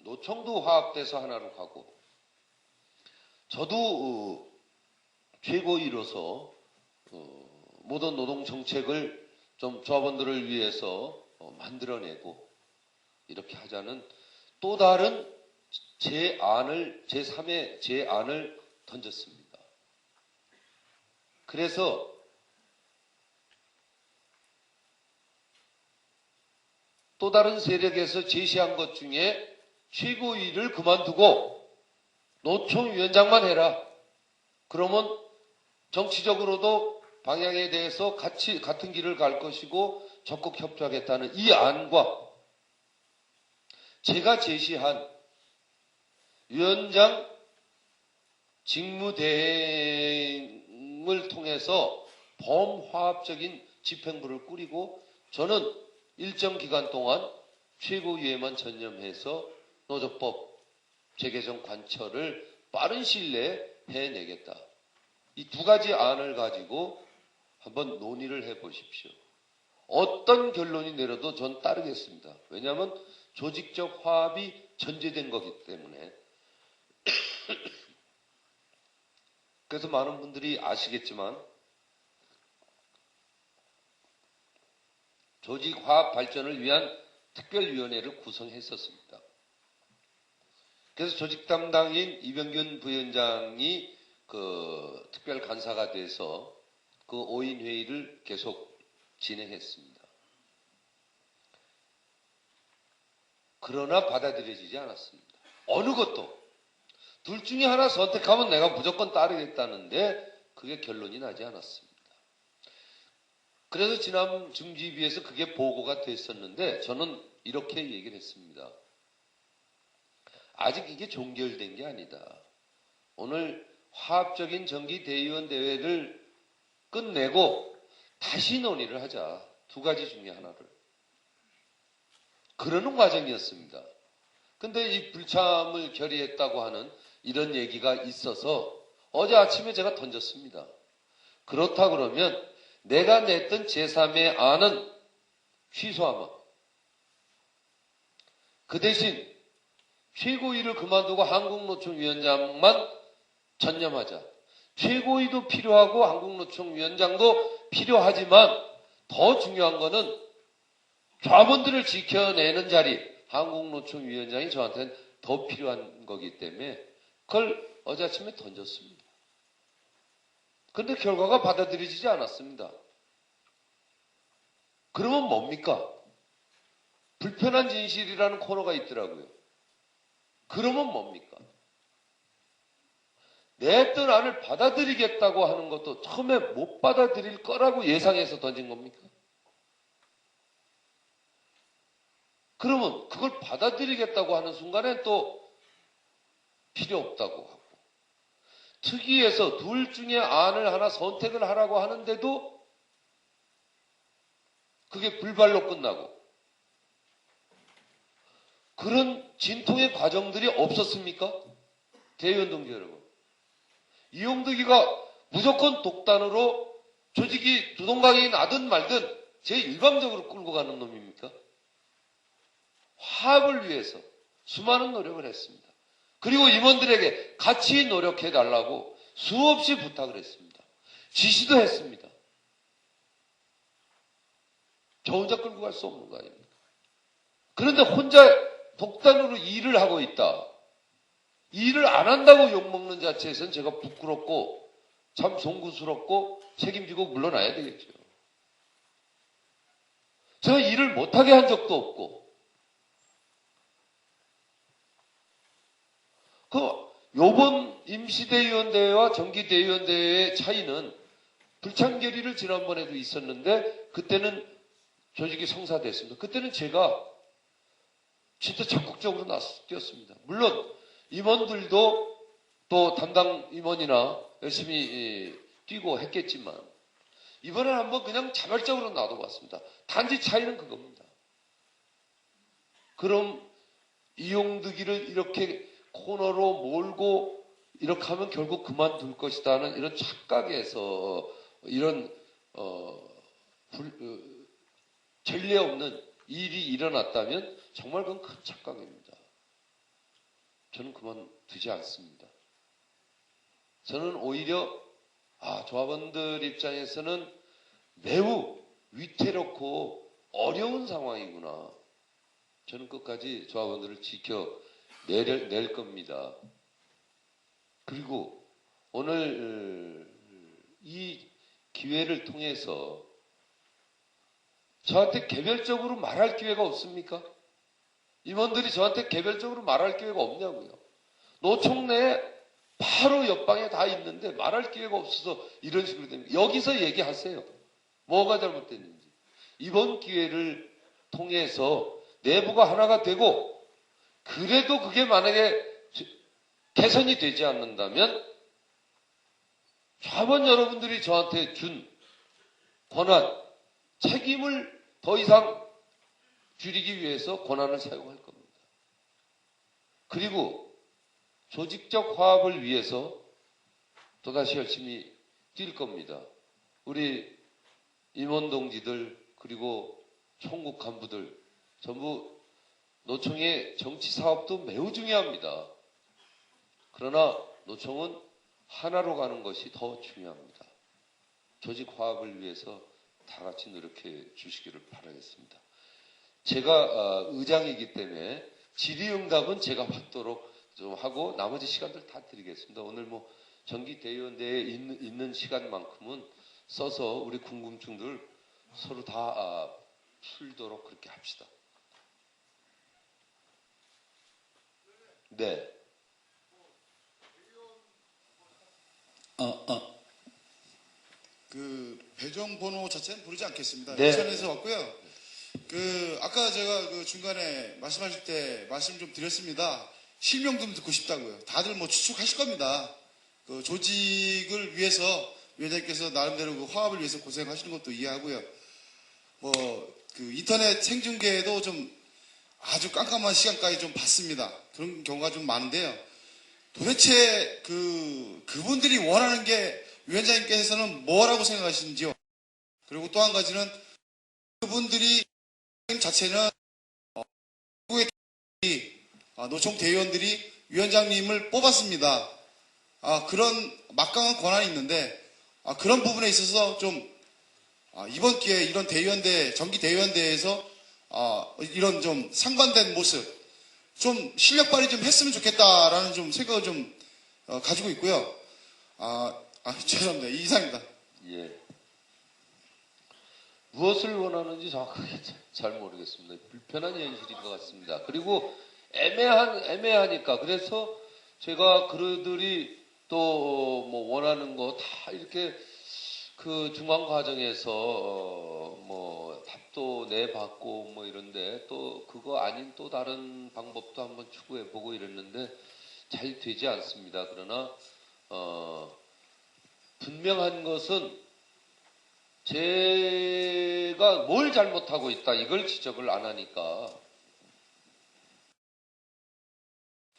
노총도 화합돼서 하나로 가고 저도 최고위로서 모든 노동 정책을 좀 조합원들을 위해서 만들어내고 이렇게 하자는 또 다른 제3의 제안을 던졌습니다. 그래서 또 다른 세력에서 제시한 것 중에 최고위를 그만두고 노총위원장만 해라. 그러면 정치적으로도 방향에 대해서 같은 길을 갈 것이고 적극 협조하겠다는 이 안과 제가 제시한 위원장 직무대행을 통해서 범화합적인 집행부를 꾸리고 저는 일정 기간 동안 최고위에만 전념해서 노조법 재개정 관철을 빠른 시일 내에 해내겠다. 이 두 가지 안을 가지고 한번 논의를 해보십시오. 어떤 결론이 내려도 전 따르겠습니다. 왜냐하면 조직적 화합이 전제된 거기 때문에. 그래서 많은 분들이 아시겠지만 조직 화합 발전을 위한 특별위원회를 구성했었습니다. 그래서 조직 담당인 이병균 부위원장이 그 특별 간사가 돼서 그 5인 회의를 계속 진행했습니다. 그러나 받아들여지지 않았습니다. 어느 것도 둘 중에 하나 선택하면 내가 무조건 따르겠다는데 그게 결론이 나지 않았습니다. 그래서 지난 중지위에서 그게 보고가 됐었는데 저는 이렇게 얘기를 했습니다. 아직 이게 종결된 게 아니다. 오늘 화합적인 정기대의원 대회를 끝내고 다시 논의를 하자. 두 가지 중에 하나를. 그러는 과정이었습니다. 근데 이 불참을 결의했다고 하는 이런 얘기가 있어서 어제 아침에 제가 던졌습니다. 그렇다 그러면 내가 냈던 제3의 안은 취소하면 그 대신 최고위를 그만두고 한국노총위원장만 전념하자. 최고위도 필요하고 한국노총위원장도 필요하지만 더 중요한 거는 좌원들을 지켜내는 자리, 한국노총위원장이 저한테는 더 필요한 거기 때문에 그걸 어제 아침에 던졌습니다. 그런데 결과가 받아들여지지 않았습니다. 그러면 뭡니까? 불편한 진실이라는 코너가 있더라고요. 그러면 뭡니까? 냈던 안을 받아들이겠다고 하는 것도 처음에 못 받아들일 거라고 예상해서 던진 겁니까? 그러면 그걸 받아들이겠다고 하는 순간에 또 필요 없다고 하고 특위에서 둘 중에 안을 하나 선택을 하라고 하는데도 그게 불발로 끝나고 그런 진통의 과정들이 없었습니까? 대의원 동지 여러분. 이용득이가 무조건 독단으로 조직이 두동강이 나든 말든 제일방적으로 끌고 가는 놈입니까? 화합을 위해서 수많은 노력을 했습니다. 그리고 임원들에게 같이 노력해 달라고 수없이 부탁을 했습니다. 지시도 했습니다. 저 혼자 끌고 갈 수 없는 거 아닙니까? 그런데 혼자 독단으로 일을 하고 있다. 일을 안 한다고 욕먹는 자체에서는 제가 부끄럽고 참 송구스럽고 책임지고 물러나야 되겠죠. 제가 일을 못하게 한 적도 없고 요번 임시대의원대회와 정기대의원대회의 차이는 불참결의를 지난번에도 있었는데 그때는 조직이 성사됐습니다. 그때는 제가 진짜 적극적으로 뛰었습니다. 물론 임원들도 또 담당 임원이나 열심히 뛰고 했겠지만 이번에는 한번 그냥 자발적으로 놔둬봤습니다. 단지 차이는 그겁니다. 그럼 이용득이를 이렇게 코너로 몰고 이렇게 하면 결국 그만둘 것이다는 이런 착각에서 이런 전례 없는 일이 일어났다면 정말 그건 큰 착각입니다. 저는 그만두지 않습니다. 저는 오히려 조합원들 입장에서는 매우 위태롭고 어려운 상황이구나. 저는 끝까지 조합원들을 지켜낼 겁니다. 그리고 오늘 이 기회를 통해서 저한테 개별적으로 말할 기회가 없습니까? 임원들이 저한테 개별적으로 말할 기회가 없냐고요. 노총 내에 바로 옆방에 다 있는데 말할 기회가 없어서 이런 식으로 됩니다. 여기서 얘기하세요. 뭐가 잘못됐는지. 이번 기회를 통해서 내부가 하나가 되고 그래도 그게 만약에 개선이 되지 않는다면 조합원 여러분들이 저한테 준 권한, 책임을 더 이상 줄이기 위해서 권한을 사용할 겁니다. 그리고 조직적 화합을 위해서 또다시 열심히 뛸 겁니다. 우리 임원 동지들 그리고 총국 간부들 전부 노총의 정치 사업도 매우 중요합니다. 그러나 노총은 하나로 가는 것이 더 중요합니다. 조직 화합을 위해서 다 같이 노력해 주시기를 바라겠습니다. 제가 의장이기 때문에 질의응답은 제가 받도록 좀 하고 나머지 시간들 다 드리겠습니다. 오늘 뭐 정기대의원대에 있는 시간만큼은 써서 우리 궁금증들 서로 다 풀도록 그렇게 합시다. 네. 그 배정 번호 자체는 부르지 않겠습니다. 네. 인천에서 왔고요. 아까 제가 중간에 말씀하실 때 말씀 좀 드렸습니다. 실명 좀 듣고 싶다고요. 다들 뭐 추측하실 겁니다. 조직을 위해서 위원장님께서 나름대로 그 화합을 위해서 고생하시는 것도 이해하고요. 인터넷 생중계에도 좀 아주 깜깜한 시간까지 좀 봤습니다. 그런 경우가 좀 많은데요. 도대체 그분들이 원하는 게 위원장님께서는 뭐라고 생각하시는지요? 그리고 또 한 가지는 그분들이 자체는 노총 대의원들이 위원장님을 뽑았습니다. 그런 막강한 권한이 있는데 그런 부분에 있어서 좀 이번 기회에 이런 정기 대의원대에서 이런 좀 상반된 모습 좀 실력 발휘 좀 했으면 좋겠다라는 좀 생각을 좀 가지고 있고요. 죄송합니다. 이상입니다. 예. 무엇을 원하는지 정확하게 잘 모르겠습니다. 불편한 현실인 것 같습니다. 그리고 애매하니까 그래서 제가 그들이 또 뭐 원하는 거 다 이렇게 그 중간 과정에서 뭐 답도 내받고 뭐 이런데 또 그거 아닌 또 다른 방법도 한번 추구해 보고 이랬는데 잘 되지 않습니다. 그러나 분명한 것은 제가 뭘 잘못하고 있다 이걸 지적을 안 하니까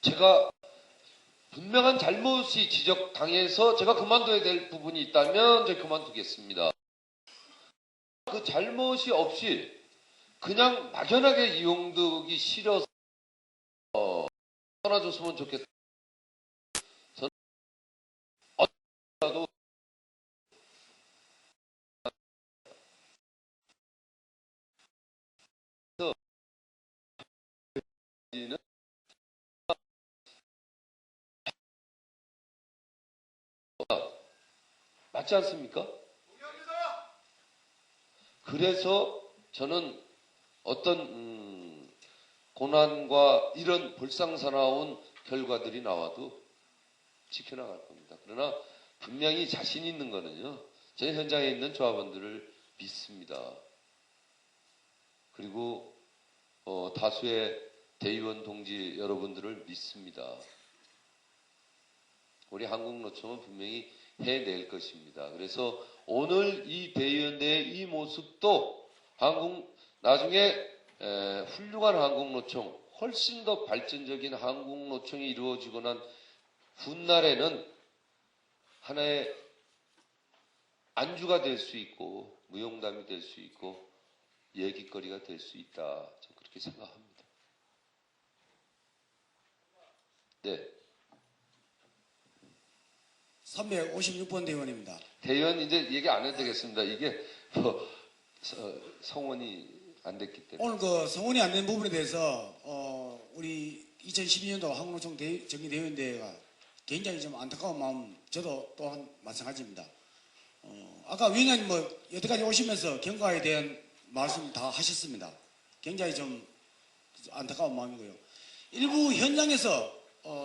제가 분명한 잘못이 지적당해서 제가 그만둬야 될 부분이 있다면 제가 그만두겠습니다. 그 잘못이 없이 그냥 막연하게 이용득이 싫어서 떠나줬으면 좋겠다. 저는 어쩌라도 는 맞지 않습니까? 그래서 저는 어떤 고난과 이런 불상사나운 결과들이 나와도 지켜나갈 겁니다. 그러나 분명히 자신 있는 거는요. 제 현장에 있는 조합원들을 믿습니다. 그리고 다수의 대의원 동지 여러분들을 믿습니다. 우리 한국노총은 분명히 해낼 것입니다. 그래서 오늘 이 대의원대의 이 모습도 나중에 훌륭한 한국노총, 훨씬 더 발전적인 한국노총이 이루어지고 난 훗날에는 하나의 안주가 될 수 있고 무용담이 될 수 있고 얘기거리가 될 수 있다. 저는 그렇게 생각합니다. 네. 356번 대원입니다. 대의원 이제 얘기 안 해도 되겠습니다. 이게 성원이 안 됐기 때문에. 오늘 그 성원이 안 된 부분에 대해서 우리 2012년도 한국노총 정기대의원대회가 굉장히 좀 안타까운 마음 저도 또한 마찬가지입니다. 아까 위원장님 여태까지 오시면서 경과에 대한 말씀 다 하셨습니다. 굉장히 좀 안타까운 마음이고요. 일부 현장에서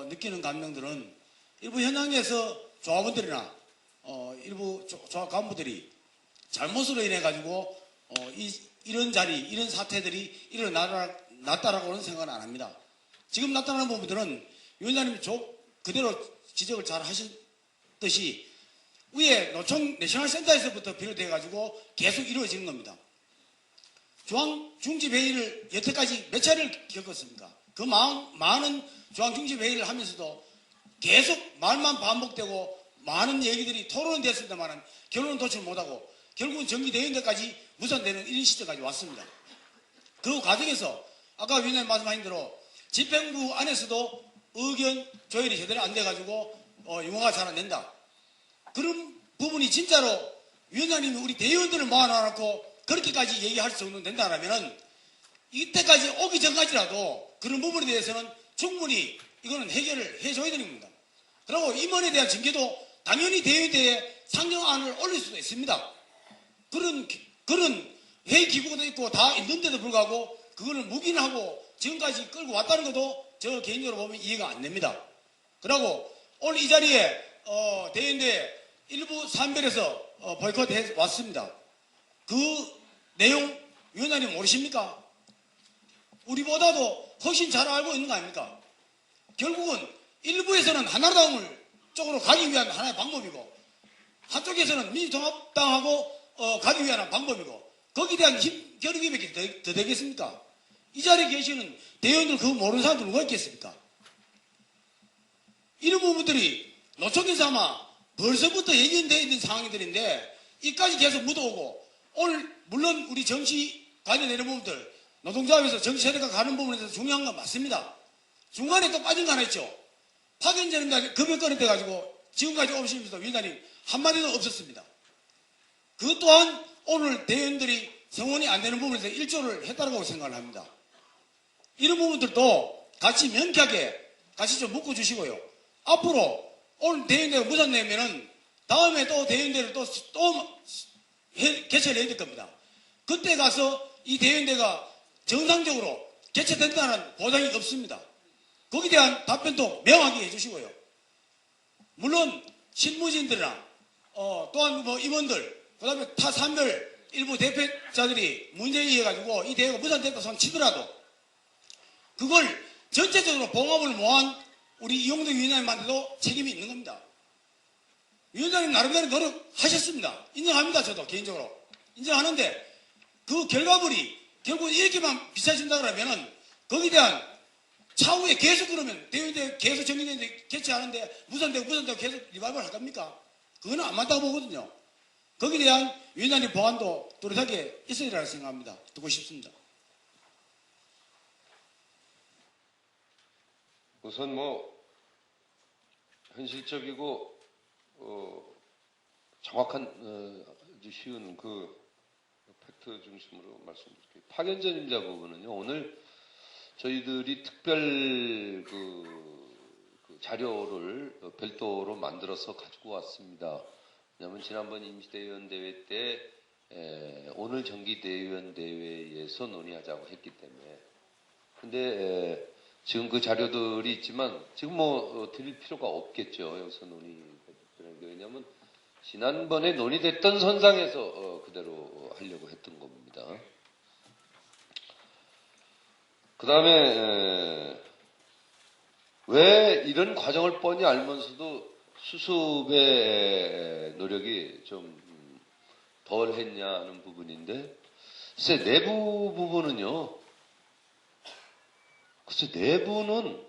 느끼는 감정들은 일부 현장에서 조합원들이나 일부 조합 간부들이 잘못으로 인해 가지고 이런 이런 사태들이 일어났다라고는 생각은 안 합니다. 지금 나타나는 부분들은 위원장님 그대로 지적을 잘 하셨듯이 위에 노총 내셔널센터에서부터 비롯해 가지고 계속 이루어지는 겁니다. 중앙중지회의를 여태까지 몇 차례를 겪었습니까? 그 많은 중앙중지회의를 하면서도 계속 말만 반복되고 많은 얘기들이 토론은 됐습니다만 결론은 도출 못하고 결국은 정기대회인데까지 무산되는 이런 시점까지 왔습니다. 그 과정에서 아까 위원장님 말씀하신 대로 집행부 안에서도 의견 조율이 제대로 안 돼가지고 용어가 잘 안 된다. 그런 부분이 진짜로 위원장님이 우리 대의원들을 모아놔놓고 그렇게까지 얘기할 수 정도 된다라면은 이때까지 오기 전까지라도 그런 부분에 대해서는 충분히 이거는 해결을 해줘야 되는 겁니다. 그리고 임원에 대한 징계도 당연히 대의대에 상정안을 올릴 수도 있습니다. 그런 회의 기구도 있고 다 있는데도 불구하고 그거를 묵인하고 지금까지 끌고 왔다는 것도 저 개인적으로 보면 이해가 안 됩니다. 그리고 오늘 이 자리에 대의대 일부 산별에서 보이콧해 왔습니다. 그 내용 위원장님 모르십니까? 우리보다도 훨씬 잘 알고 있는 거 아닙니까? 결국은 일부에서는 한나라당을 쪽으로 가기 위한 하나의 방법이고 한쪽에서는 민주통합당하고 가기 위한 방법이고 거기에 대한 힘 겨루기밖에 더 되겠습니까? 이 자리에 계시는 대의원들 그거 모르는 사람들 누가 있겠습니까? 이런 부분들이 노총에서 아마 벌써부터 예견되어 있는 상황들인데 이까지 계속 묻어오고 오늘 물론 우리 정치 관여되는 부분들 노동조합에서 정치 세력가 가는 부분에서 중요한 건 맞습니다. 중간에 또 빠진 거 하나 있죠. 파견제는 급여 꺼내돼가지고 지금까지 오시면서도 위원장님 한마디도 없었습니다. 그것 또한 오늘 대의원들이 성원이 안 되는 부분에서 일조를 했다고 생각을 합니다. 이런 부분들도 같이 명쾌하게 같이 좀 묶어주시고요. 앞으로 오늘 대의원대가 무산되면은 다음에 또 대의원대를 또 개최를 해야 될 겁니다. 그때 가서 이 대의원대가 정상적으로 개최된다는 보장이 없습니다. 거기에 대한 답변도 명확히 해주시고요. 물론 실무진들이나 또한 임원들 그다음에 타 산별 일부 대표자들이 문제에 의해 가지고 이 대회가 무산됐다 손 치더라도 그걸 전체적으로 봉합을 모한 우리 이용덕 위원장님한테도 책임이 있는 겁니다. 위원장님 나름대로 노력하셨습니다. 인정합니다. 저도 개인적으로 인정하는데 그 결과물이 결국 이렇게만 비춰진다 그러면은 거기에 대한 차후에 계속 그러면 대의원대 계속 정리되는데 개최하는데 무산되고 계속 리바이벌 할 겁니까? 그거는 안 맞다고 보거든요. 거기에 대한 위원장님 보완도 또렷하게 있어야 되라고 생각합니다. 듣고 싶습니다. 우선 현실적이고 정확한 아주 쉬운 그 팩트 중심으로 말씀드릴게요. 파견전임자 부분은요. 오늘 저희들이 특별 그 자료를 별도로 만들어서 가지고 왔습니다. 왜냐하면 지난번 임시대의원 대회 때 오늘 정기대의원 대회에서 논의하자고 했기 때문에. 근데 지금 그 자료들이 있지만 지금 뭐 드릴 필요가 없겠죠. 여기서 논의되는 게. 왜냐하면 지난번에 논의됐던 선상에서 그대로 하려고 했던 겁니다. 그 다음에 왜 이런 과정을 뻔히 알면서도 수습의 노력이 좀 덜 했냐는 부분인데, 글쎄 내부 부분은요, 글쎄 내부는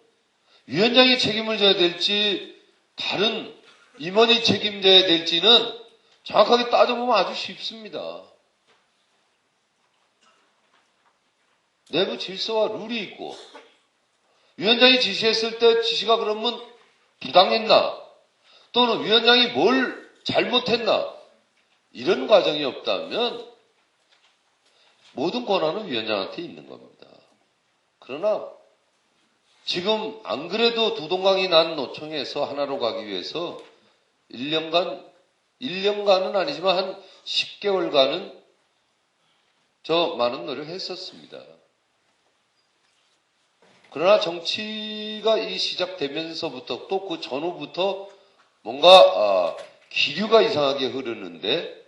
위원장이 책임을 져야 될지 다른 임원이 책임져야 될지는 정확하게 따져보면 아주 쉽습니다. 내부 질서와 룰이 있고, 위원장이 지시했을 때 지시가 그러면 부당했나, 또는 위원장이 뭘 잘못했나, 이런 과정이 없다면 모든 권한은 위원장한테 있는 겁니다. 그러나 지금 안 그래도 두동강이 난 노총에서 하나로 가기 위해서 1년간은 아니지만 한 10개월간은 저 많은 노력을 했었습니다. 그러나 정치가 이 시작되면서부터 또 그 전후부터 뭔가 기류가 이상하게 흐르는데,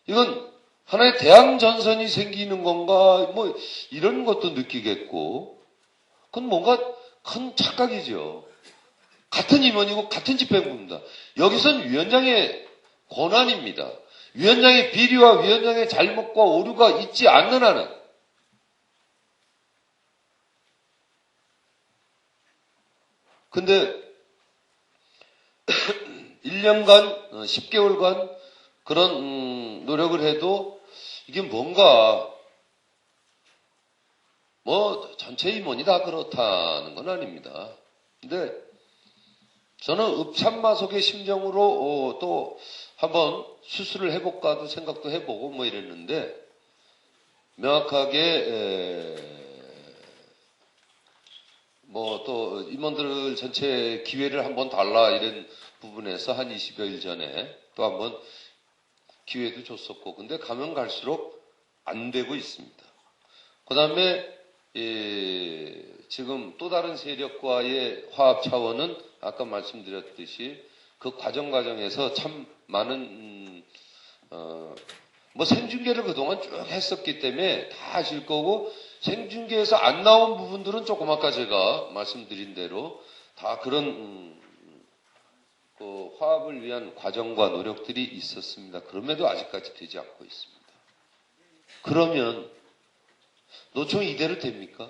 이건 하나의 대항전선이 생기는 건가, 뭐 이런 것도 느끼겠고, 그건 뭔가 큰 착각이죠. 같은 임원이고 같은 집행부입니다. 여기선 위원장의 권한입니다. 위원장의 비리와 위원장의 잘못과 오류가 있지 않는 한은 근데 1년간 10개월간 그런 노력을 해도 이게 뭔가 뭐 전체 임원이 다 그렇다는 건 아닙니다. 근데 저는 읍참마속의 심정으로 또 한번 수술을 해볼까도 생각도 해보고 뭐 이랬는데, 명확하게 뭐 또 임원들 전체 기회를 한번 달라 이런 부분에서 한 20여일 전에 또 한번 기회도 줬었고, 근데 가면 갈수록 안 되고 있습니다. 그 다음에 지금 또 다른 세력과의 화합 차원은 아까 말씀드렸듯이 그 과정에서 참 많은 뭐 생중계를 그동안 쭉 했었기 때문에 다 아실 거고, 생중계에서 안 나온 부분들은 조금 아까 제가 말씀드린 대로 다 그런 그 화합을 위한 과정과 노력들이 있었습니다. 그럼에도 아직까지 되지 않고 있습니다. 그러면 노총이 이대로 됩니까?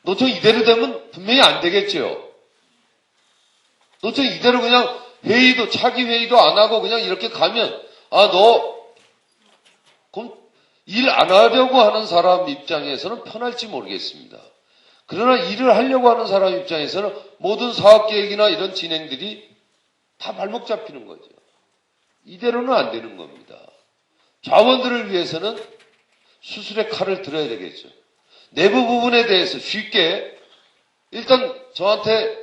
노총이 이대로 되면 분명히 안 되겠죠. 노총이 이대로 그냥 회의도 차기 회의도 안 하고 그냥 이렇게 가면 그럼 일 안 하려고 하는 사람 입장에서는 편할지 모르겠습니다. 그러나 일을 하려고 하는 사람 입장에서는 모든 사업 계획이나 이런 진행들이 다 발목 잡히는 거죠. 이대로는 안 되는 겁니다. 자원들을 위해서는 수술의 칼을 들어야 되겠죠. 내부 부분에 대해서 쉽게 일단 저한테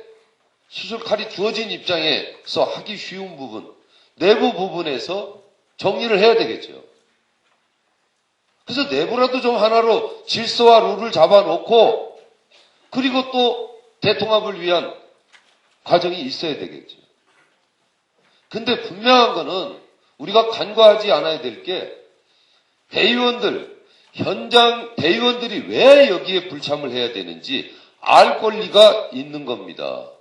수술 칼이 주어진 입장에서 하기 쉬운 부분, 내부 부분에서 정리를 해야 되겠죠. 그래서 내부라도 좀 하나로 질서와 룰을 잡아놓고, 그리고 또 대통합을 위한 과정이 있어야 되겠죠. 근데 분명한 거는 우리가 간과하지 않아야 될 게, 현장 대의원들이 왜 여기에 불참을 해야 되는지 알 권리가 있는 겁니다.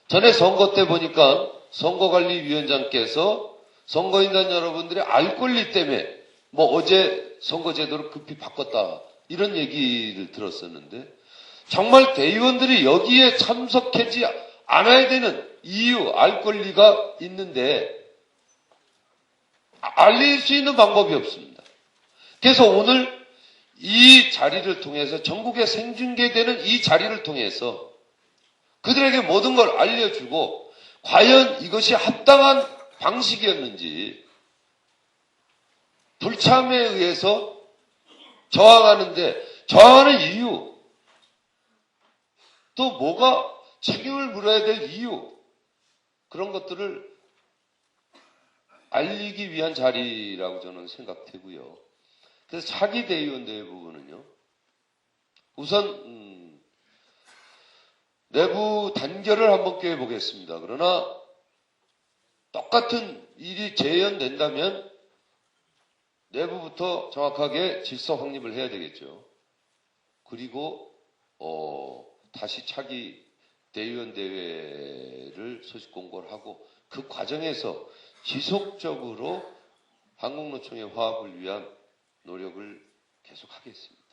전에 선거 때 보니까 선거관리위원장께서 선거인단 여러분들의 알 권리 때문에 뭐 어제 선거제도를 급히 바꿨다 이런 얘기를 들었었는데, 정말 대의원들이 여기에 참석하지 않아야 되는 이유, 알 권리가 있는데 알릴 수 있는 방법이 없습니다. 그래서 오늘 이 자리를 통해서, 전국에 생중계되는 이 자리를 통해서 그들에게 모든 걸 알려주고, 과연 이것이 합당한 방식이었는지, 불참에 의해서 저항하는 이유, 또 뭐가 책임을 물어야 될 이유, 그런 것들을 알리기 위한 자리라고 저는 생각되고요. 그래서 차기 대의원대회 부분은요, 우선 내부 단결을 한번 꾀해보겠습니다. 그러나 똑같은 일이 재현된다면 내부부터 정확하게 질서 확립을 해야 되겠죠. 그리고 다시 차기 대의원 대회를 소식 공고를 하고 그 과정에서 지속적으로 한국노총의 화합을 위한 노력을 계속하겠습니다.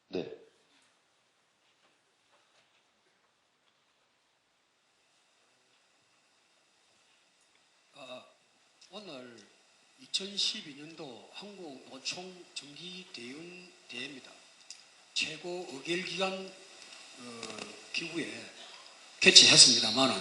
네. 오늘 2012년도 한국노총 정기대의원대회입니다. 최고 의결기관 기구에 개최했습니다만은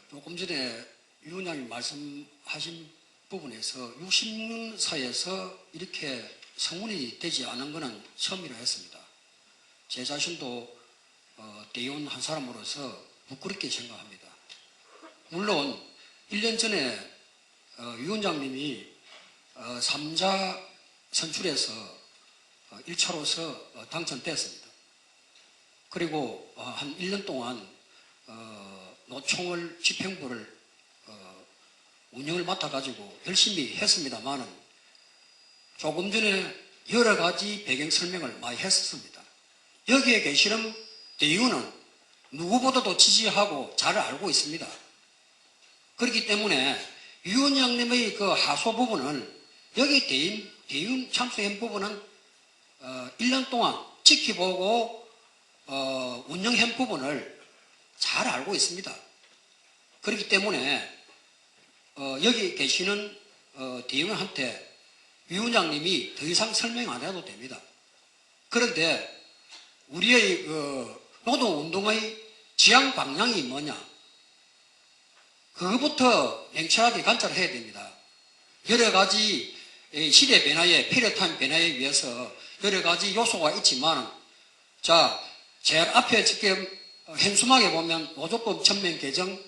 조금 전에 유 의원장님 말씀하신 부분에서 60년 사이에서 이렇게 성운이 되지 않은 것은 처음이라 했습니다. 제 자신도 대의원 한 사람으로서 부끄럽게 생각합니다. 물론 1년 전에 유 원장님이 3자 선출해서 1차로서 당선됐습니다. 그리고 한 1년 동안 노총을 집행부를 운영을 맡아가지고 열심히 했습니다만은 조금 전에 여러 가지 배경 설명을 많이 했었습니다. 여기에 계시는 대의원은 누구보다도 지지하고 잘 알고 있습니다. 그렇기 때문에 유 원장님의 그 하소 부분을 여기 대의원 참석한 부분은 1년 동안 지켜보고 운영한 부분을 잘 알고 있습니다. 그렇기 때문에 여기 계시는 대의원한테 유 원장님이 더 이상 설명 안 해도 됩니다. 그런데 우리의 노동운동의 지향 방향이 뭐냐? 그것부터 냉철하게 관찰을 해야 됩니다. 여러 가지 시대 변화에, 패러타임 변화에 의해서 여러 가지 요소가 있지만, 자, 제일 앞에 지금 현수막에 보면 노조법 전면 개정,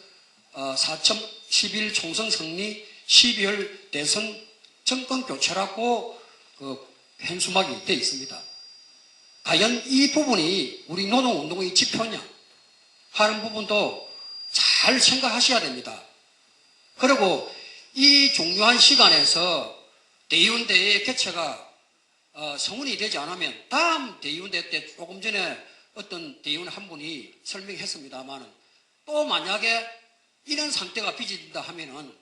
4.11 총선 승리, 12월 대선 정권 교체라고 현수막이 되어 있습니다. 과연 이 부분이 우리 노동운동의 지표냐 하는 부분도 잘 생각하셔야 됩니다. 그리고 이 중요한 시간에서 대의원대회 개최가 성운이 되지 않으면 다음 대의원대회 때 조금 전에 어떤 대의원 한 분이 설명했습니다만 또 만약에 이런 상태가 빚어진다 하면은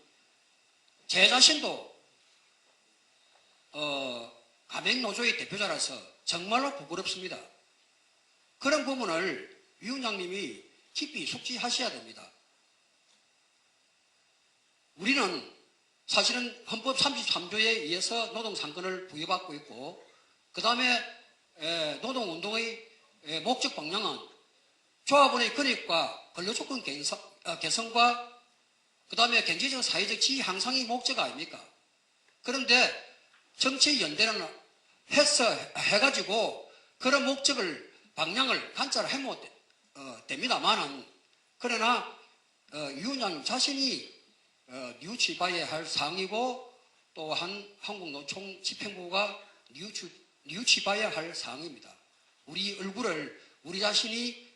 제 자신도 가맹노조의 대표자라서 정말로 부끄럽습니다. 그런 부분을 위원장님이 깊이 숙지하셔야 됩니다. 우리는 사실은 헌법 33조에 의해서 노동상권을 부여받고 있고, 그 다음에 노동운동의 목적 방향은 조합원의 권익과 근로조건 개선과 그 다음에 경제적 사회적 지위 향상이 목적 아닙니까? 그런데 정치연대는 해가지고 그런 목적을 방향을 관찰하면 됩니다만은, 그러나 유 원장님 자신이 뉘우치봐야 할 사항이고 또한 한국노총 집행부가 뉘우치봐야 할 사항입니다. 우리 얼굴을 우리 자신이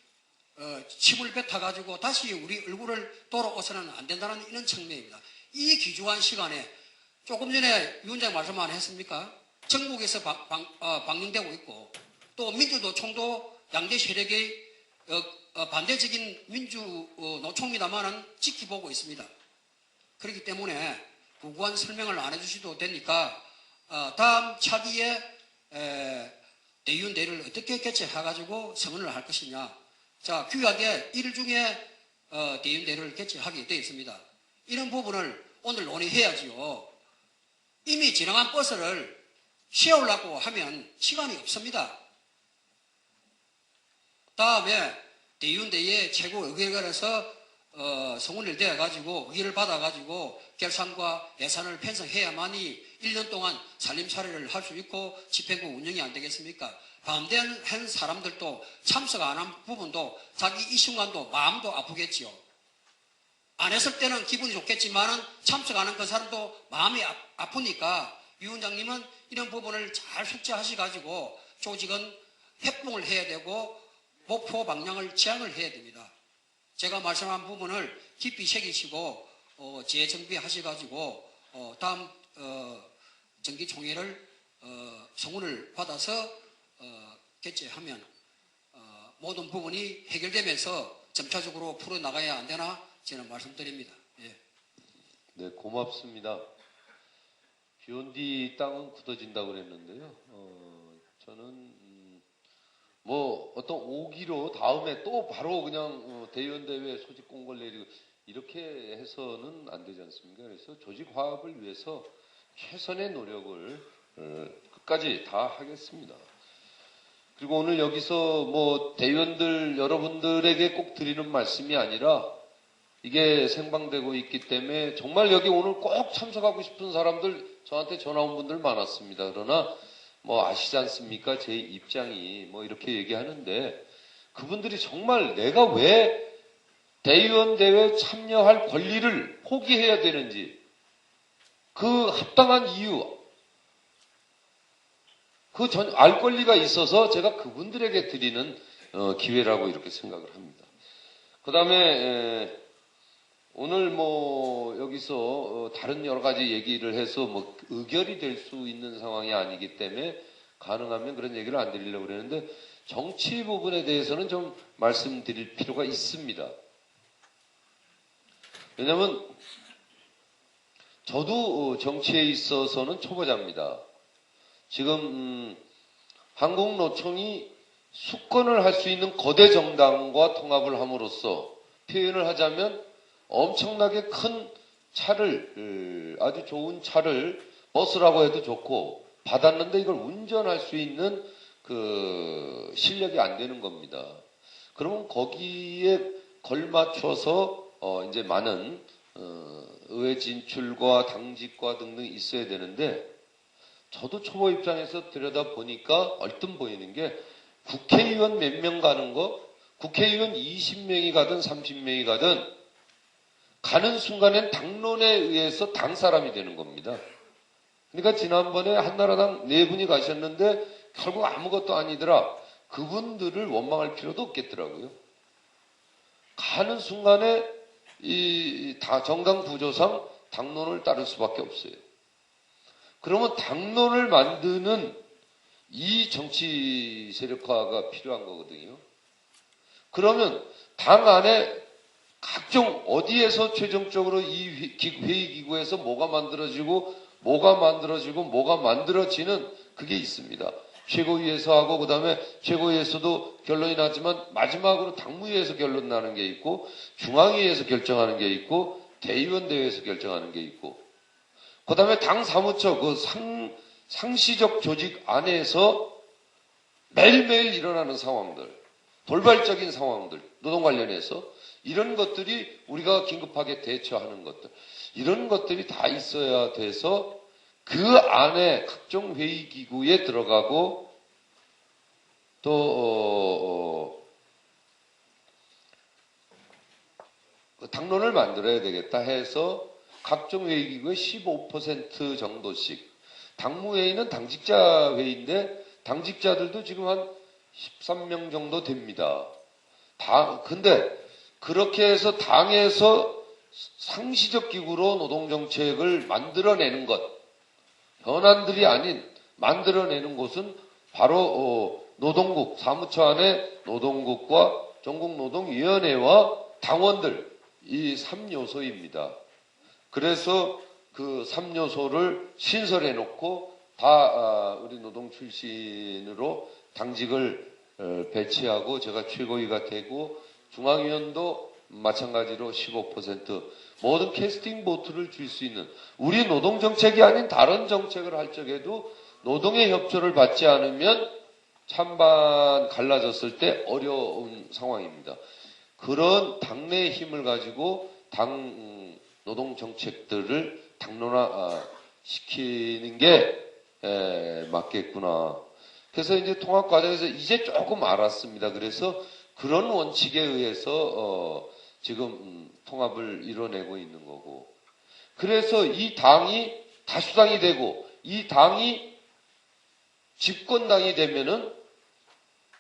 침을 뱉어가지고 다시 우리 얼굴을 돌아오서는 안 된다는 이런 측면입니다. 이 귀중한 시간에 조금 전에 유 원장님 말씀 안 했습니까? 전국에서 방영되고 있고 또 민주노총도 양대 세력의 반대적인 민주노총입니다만은 지켜보고 있습니다. 그렇기 때문에 구구한 설명을 안 해주셔도 되니까 다음 차기에 대의원대회를 어떻게 개최해가지고 선언을 할 것이냐. 자, 귀하게 1일 중에 대의원대회를 개최하게 되어 있습니다. 이런 부분을 오늘 논의해야지요. 이미 지나간 버스를 세우려고 하면 시간이 없습니다. 다음에 대의원대회 최고 의결관에서 성원을 내어가지고 의의를 받아가지고 결산과 예산을 편성해야만이 1년 동안 살림살이를 할 수 있고 집행부 운영이 안 되겠습니까? 반대한 사람들도 참석 안 한 부분도 자기 이 순간도 마음도 아프겠지요. 안 했을 때는 기분이 좋겠지만은 참석 안 한 그 사람도 마음이 아프니까 위원장님은 이런 부분을 잘 숙지하셔가지고 조직은 협동을 해야 되고 목표 방향을 지향을 해야 됩니다. 제가 말씀한 부분을 깊이 새기시고 재정비하셔가지고 다음 정기총회를 성원을 받아서 개최하면 모든 부분이 해결되면서 점차적으로 풀어나가야 안 되나 저는 말씀드립니다. 예. 네, 고맙습니다. 비온 뒤 땅은 굳어진다고 그랬는데요. 저는 뭐 어떤 오기로 다음에 또 바로 그냥 대의원대회 소집 공고를 내리고 이렇게 해서는 안 되지 않습니까? 그래서 조직 화합을 위해서 최선의 노력을 끝까지 다 하겠습니다. 그리고 오늘 여기서 뭐 대의원들 여러분들에게 꼭 드리는 말씀이 아니라 이게 생방되고 있기 때문에 정말 여기 오늘 꼭 참석하고 싶은 사람들 저한테 전화 온 분들 많았습니다. 그러나 뭐 아시지 않습니까? 제 입장이 뭐 이렇게 얘기하는데 그분들이 정말 내가 왜 대의원 대회에 참여할 권리를 포기해야 되는지 그 합당한 이유 알 권리가 있어서 제가 그분들에게 드리는 기회라고 이렇게 생각을 합니다. 그 다음에 오늘 뭐 여기서 다른 여러 가지 얘기를 해서 뭐 의결이 될 수 있는 상황이 아니기 때문에 가능하면 그런 얘기를 안 드리려고 그러는데 정치 부분에 대해서는 좀 말씀드릴 필요가 있습니다. 왜냐하면 저도 정치에 있어서는 초보자입니다. 지금 한국노총이 수권을 할 수 있는 거대 정당과 통합을 함으로써 표현을 하자면 엄청나게 큰 차를 아주 좋은 차를 버스라고 해도 좋고 받았는데 이걸 운전할 수 있는 그 실력이 안 되는 겁니다. 그러면 거기에 걸맞춰서 이제 많은 의회 진출과 당직과 등등 있어야 되는데 저도 초보 입장에서 들여다보니까 얼뜻 보이는 게 국회의원 몇 명 가는 거 국회의원 20명이 가든 30명이 가든 가는 순간엔 당론에 의해서 당 사람이 되는 겁니다. 그러니까 지난번에 한나라당 4분이 가셨는데 결국 아무것도 아니더라. 그분들을 원망할 필요도 없겠더라고요. 가는 순간에 정당 구조상 당론을 따를 수밖에 없어요. 그러면 당론을 만드는 이 정치 세력화가 필요한 거거든요. 그러면 당 안에 각종 어디에서 최종적으로 이 회의기구에서 뭐가 만들어지고 뭐가 만들어지는 그게 있습니다. 최고위에서 하고 그 다음에 최고위에서도 결론이 나지만 마지막으로 당무위에서 결론 나는 게 있고 중앙위에서 결정하는 게 있고 대의원 대회에서 결정하는 게 있고 그 다음에 당 사무처 그 상시적 조직 안에서 매일매일 일어나는 상황들 돌발적인 상황들 노동 관련해서 이런 것들이 우리가 긴급하게 대처하는 것들 이런 것들이 다 있어야 돼서 그 안에 각종 회의기구에 들어가고 또 당론을 만들어야 되겠다 해서 각종 회의기구의 15% 정도씩 당무회의는 당직자 회의인데 당직자들도 지금 한 13명 정도 됩니다. 근데 그렇게 해서 당에서 상시적 기구로 노동정책을 만들어내는 것, 현안들이 아닌 만들어내는 곳은 바로 노동국, 사무처 안에 노동국과 전국노동위원회와 당원들, 이 3요소입니다. 그래서 그 3요소를 신설해놓고 다 우리 노동 출신으로 당직을 배치하고 제가 최고위가 되고 중앙위원도 마찬가지로 15% 모든 캐스팅 보트를 줄 수 있는 우리 노동정책이 아닌 다른 정책을 할 적에도 노동의 협조를 받지 않으면 찬반 갈라졌을 때 어려운 상황입니다. 그런 당내의 힘을 가지고 당 노동 정책들을 당론화시키는 게 맞겠구나. 그래서 이제 통합 과정에서 이제 조금 알았습니다. 그래서 그런 원칙에 의해서 지금 통합을 이뤄내고 있는 거고. 그래서 이 당이 다수당이 되고 이 당이 집권당이 되면은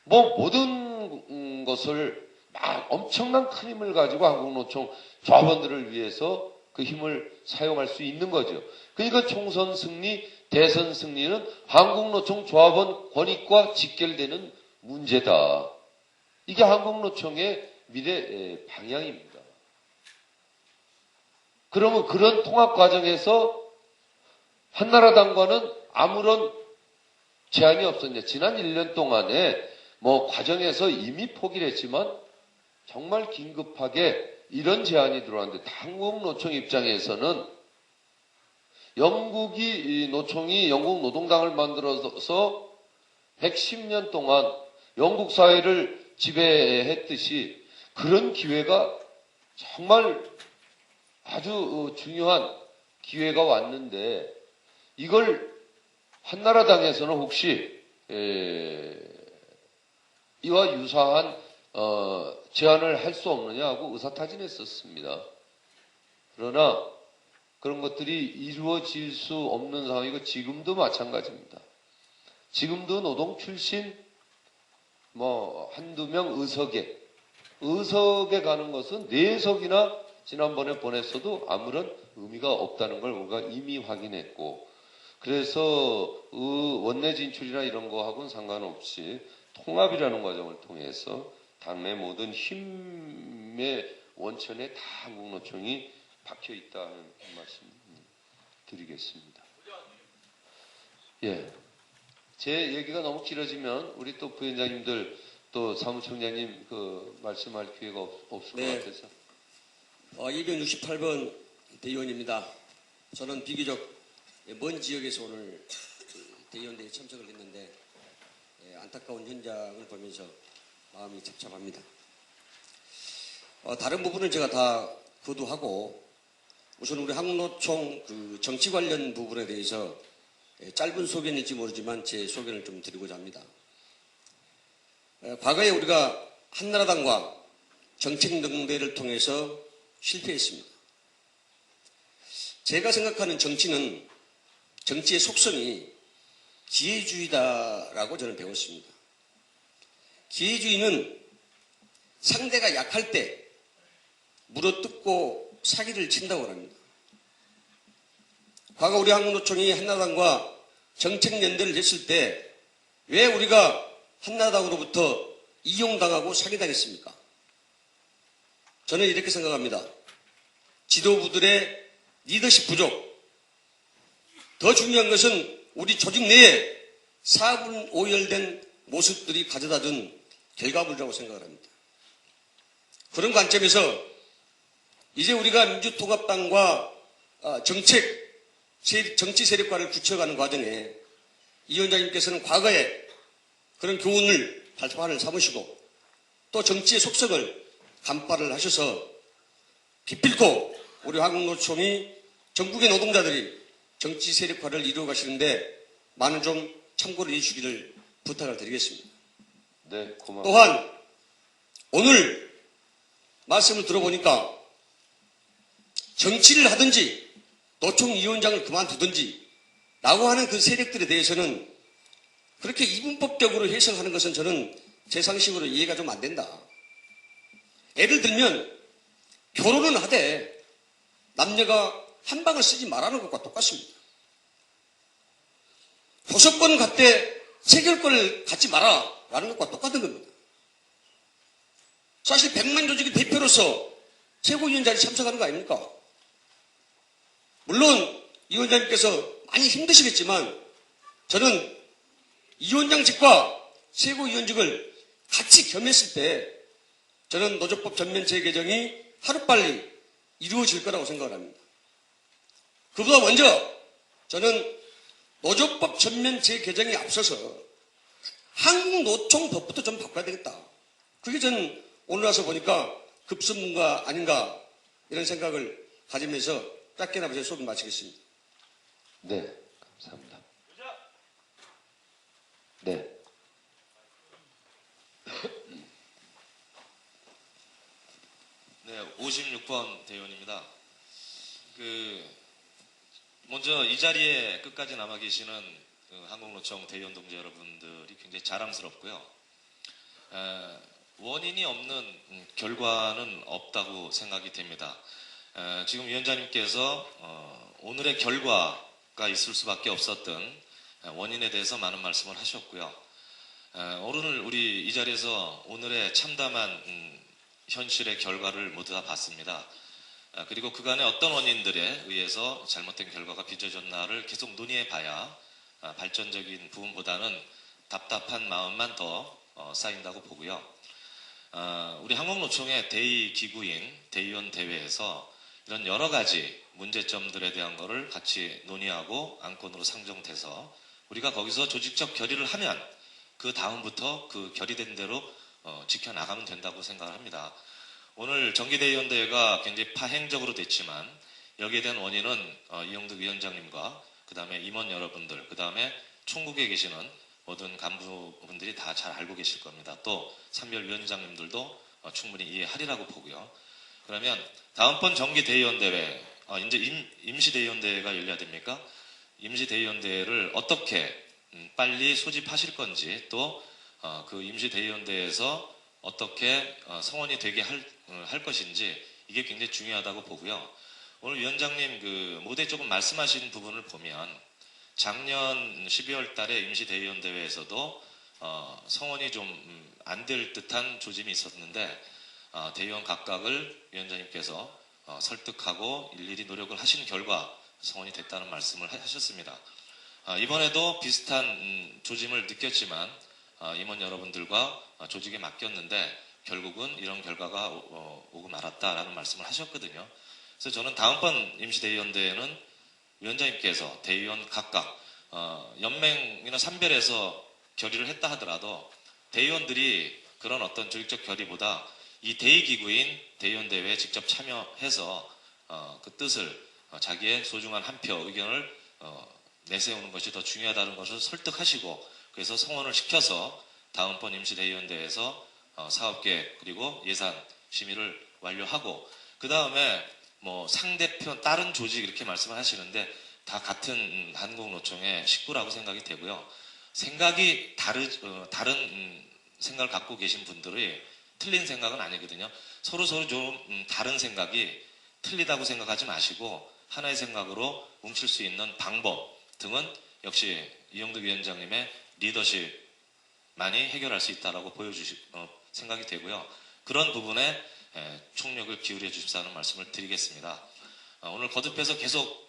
뭐 모든 것을 막 엄청난 큰 힘을 가지고 한국노총 조합원들을 위해서 그 힘을 사용할 수 있는 거죠. 그러니까 총선 승리, 대선 승리는 한국노총 조합원 권익과 직결되는 문제다. 이게 한국노총의 미래 방향입니다. 그러면 그런 통합 과정에서 한나라당과는 아무런 제한이 없었냐. 지난 1년 동안에 뭐 과정에서 이미 포기를 했지만 정말 긴급하게 이런 제안이 들어왔는데 한국노총 입장에서는 영국이 노총이 영국 노동당을 만들어서 110년 동안 영국 사회를 지배했듯이 그런 기회가 정말 아주 중요한 기회가 왔는데 이걸 한나라당에서는 혹시 이와 유사한 제안을 할 수 없느냐 하고 의사타진했었습니다. 그러나 그런 것들이 이루어질 수 없는 상황이고 지금도 마찬가지입니다. 지금도 노동 출신 뭐 한두 명 의석에 가는 것은 4석이나 지난번에 보냈어도 아무런 의미가 없다는 걸 우리가 이미 확인했고 그래서 원내 진출이나 이런 거하고는 상관없이 통합이라는 과정을 통해서 당내 모든 힘의 원천에 다 한국노총이 박혀 있다는 말씀 드리겠습니다. 예. 제 얘기가 너무 길어지면 우리 또 부위원장님들 또 사무총장님 그 말씀할 기회가 없을 것 같아서. 268번 대의원입니다. 저는 비교적 먼 지역에서 오늘 대의원대회에 참석을 했는데 안타까운 현장을 보면서 마음이 착잡합니다. 다른 부분은 제가 다 거두하고 우선 우리 한국노총 그 정치 관련 부분에 대해서 짧은 소견일지 모르지만 제 소견을 좀 드리고자 합니다. 과거에 우리가 한나라당과 정책 능대를 통해서 실패했습니다. 제가 생각하는 정치는 정치의 속성이 기회주의다라고 저는 배웠습니다. 기회주의는 상대가 약할 때 물어뜯고 사기를 친다고 합니다. 과거 우리 한국노총이 한나라당과 정책연대를 했을 때 왜 우리가 한나라당으로부터 이용당하고 사기당했습니까? 저는 이렇게 생각합니다. 지도부들의 리더십 부족. 더 중요한 것은 우리 조직 내에 사분오열된 모습들이 가져다 준 결과물이라고 생각을 합니다. 그런 관점에서 이제 우리가 민주통합당과 정치 세력화를 굳혀가는 과정에 이 위원장님께서는 과거에 그런 교훈을 발판을 삼으시고 또 정치의 속성을 간파를 하셔서 기필코 우리 한국노총이 전국의 노동자들이 정치 세력화를 이루어 가시는데 많은 좀 참고를 해주시기를 부탁을 드리겠습니다. 네, 고맙습니다. 또한 오늘 말씀을 들어보니까 정치를 하든지 노총 위원장을 그만두든지 라고 하는 그 세력들에 대해서는 그렇게 이분법적으로 해석하는 것은 저는 제 상식으로 이해가 좀 안 된다. 예를 들면 결혼은 하되 남녀가 한 방을 쓰지 말라는 것과 똑같습니다. 교섭권 갖되 체결권을 갖지 마라라는 것과 똑같은 겁니다. 사실 100만 조직의 대표로서 최고위원장이 참석하는 거 아닙니까? 물론 이 위원장님께서 많이 힘드시겠지만 저는 이 위원장직과 최고위원직을 같이 겸했을 때 저는 노조법 전면 재개정이 하루빨리 이루어질 거라고 생각을 합니다. 그보다 먼저 저는 노조법 전면 재개정에 앞서서 한국노총법부터 좀 바꿔야 되겠다. 그게 저는 오늘 와서 보니까 급선무가 아닌가 이런 생각을 가지면서 짧게나마 제 소개를 마치겠습니다. 네, 감사합니다. 네. 네, 56번 대의원입니다. 먼저 이 자리에 끝까지 남아 계시는 한국노총 대의원 동지 여러분들이 굉장히 자랑스럽고요. 원인이 없는 결과는 없다고 생각이 됩니다. 지금 위원장님께서 오늘의 결과가 있을 수밖에 없었던 원인에 대해서 많은 말씀을 하셨고요. 오늘 우리 이 자리에서 오늘의 참담한 현실의 결과를 모두 다 봤습니다. 그리고 그간의 어떤 원인들에 의해서 잘못된 결과가 빚어졌나를 계속 논의해 봐야 발전적인 부분보다는 답답한 마음만 더 쌓인다고 보고요. 우리 한국노총의 대의기구인 대의원 대회에서 이런 여러 가지 문제점들에 대한 거를 같이 논의하고 안건으로 상정돼서 우리가 거기서 조직적 결의를 하면 그 다음부터 그 결의된 대로 지켜나가면 된다고 생각을 합니다. 오늘 정기대의원대회가 굉장히 파행적으로 됐지만 여기에 대한 원인은 이영득 위원장님과 그 다음에 임원 여러분들, 그 다음에 총국에 계시는 모든 간부분들이 다 잘 알고 계실 겁니다. 또 산별위원장님들도 충분히 이해하리라고 보고요. 그러면 다음번 정기대의원대회, 이제 임시대의원대회가 열려야 됩니까? 임시대의원대회를 어떻게 빨리 소집하실 건지 또 그 임시대의원대회에서 어떻게 성원이 되게 할 것인지 이게 굉장히 중요하다고 보고요. 오늘 위원장님 모두에 조금 말씀하신 부분을 보면 작년 12월 달에 임시대의원대회에서도 성원이 좀 안 될 듯한 조짐이 있었는데 대의원 각각을 위원장님께서 설득하고 일일이 노력을 하신 결과 성원이 됐다는 말씀을 하셨습니다. 이번에도 비슷한 조짐을 느꼈지만 임원 여러분들과 조직에 맡겼는데 결국은 이런 결과가 오고 말았다라는 말씀을 하셨거든요. 그래서 저는 다음번 임시대의원대회는 위원장님께서 대의원 각각 연맹이나 산별에서 결의를 했다 하더라도 대의원들이 그런 어떤 조직적 결의보다 이 대의기구인 대의원대회에 직접 참여해서 그 뜻을 자기의 소중한 한 표 의견을 내세우는 것이 더 중요하다는 것을 설득하시고 그래서 성원을 시켜서 다음번 임시대의원대회에서 사업계획 그리고 예산 심의를 완료하고 그 다음에 상대편 다른 조직 이렇게 말씀을 하시는데 다 같은 한국노총의 식구라고 생각이 되고요. 생각이 다른 생각을 갖고 계신 분들이 틀린 생각은 아니거든요. 서로 좀 다른 생각이 틀리다고 생각하지 마시고 하나의 생각으로 뭉칠 수 있는 방법 등은 역시 이영득 위원장님의 리더십만이 해결할 수 있다라고 생각이 되고요. 그런 부분에 총력을 기울여 주십사는 말씀을 드리겠습니다. 오늘 거듭해서 계속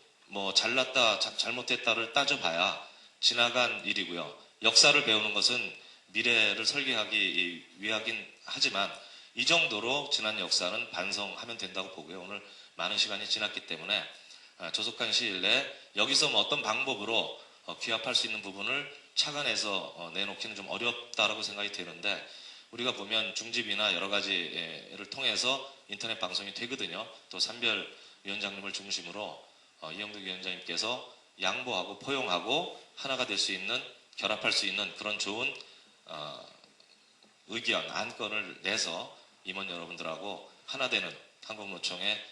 잘났다, 잘못했다를 따져봐야 지나간 일이고요. 역사를 배우는 것은 미래를 설계하기 위하긴 하지만 이 정도로 지난 역사는 반성하면 된다고 보고요. 오늘 많은 시간이 지났기 때문에 조속한 시일 내에 여기서 어떤 방법으로 귀합할 수 있는 부분을 착안해서 내놓기는 좀 어렵다라고 생각이 되는데 우리가 보면 중집이나 여러 가지를 통해서 인터넷 방송이 되거든요. 또 산별위원장님을 중심으로 이영득 위원장님께서 양보하고 포용하고 하나가 될 수 있는 결합할 수 있는 그런 좋은 의견, 안건을 내서 임원 여러분들하고 하나 되는 한국노총의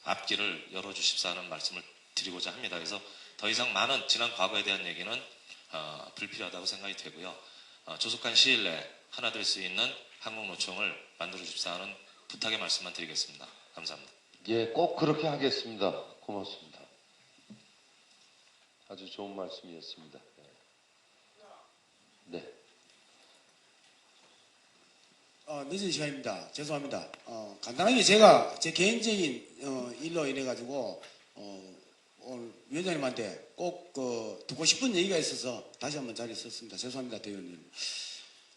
앞길을 열어주십사 하는 말씀을 드리고자 합니다. 그래서 더 이상 많은 지난 과거에 대한 얘기는 불필요하다고 생각이 되고요. 조속한 시일 내에 하나 될 수 있는 한국노총을 만들어주십사 하는 부탁의 말씀만 드리겠습니다. 감사합니다. 예, 꼭 그렇게 하겠습니다. 고맙습니다. 아주 좋은 말씀이었습니다. 네. 늦은 시간입니다. 죄송합니다. 간단하게 제가 제 개인적인 일로 인해 가지고 오늘 위원장님한테 꼭 듣고 싶은 얘기가 있어서 다시 한번 자리에 섰습니다. 죄송합니다, 대의원님.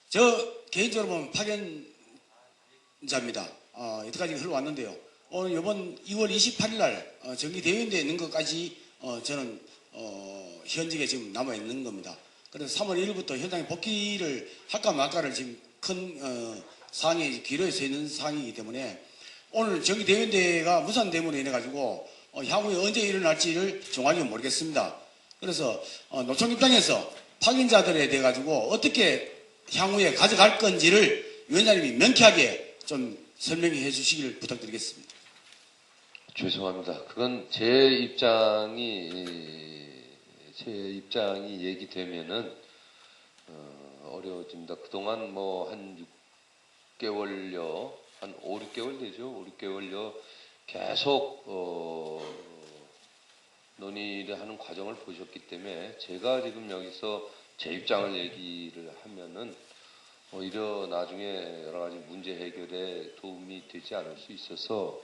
저 개인적으로 보면 파견자입니다. 여태까지 흘러왔는데요. 오늘 이번 2월 28일 날 정기 대의원대에 있는 것까지 저는 현직에 지금 남아 있는 겁니다. 그래서 3월 1일부터 현장에 복귀를 할까 말까를 지금 큰 사항이 기로에 서 있는 사항이기 때문에 오늘 정기대의원대회가 무산됨으로 인해 가지고 향후에 언제 일어날지를 정확히 모르겠습니다. 그래서 노총 입장에서 파견자들에 대해 가지고 어떻게 향후에 가져갈 건지를 위원장님이 명쾌하게 좀 설명해 주시길 부탁드리겠습니다. 죄송합니다. 그건 제 입장이 얘기되면은 어려워집니다. 그동안 뭐 한 6개월여, 한 5, 6개월 되죠. 5, 6개월여 계속 논의를 하는 과정을 보셨기 때문에 제가 지금 여기서 제 입장을 얘기를 하면은 오히려 나중에 여러 가지 문제 해결에 도움이 되지 않을 수 있어서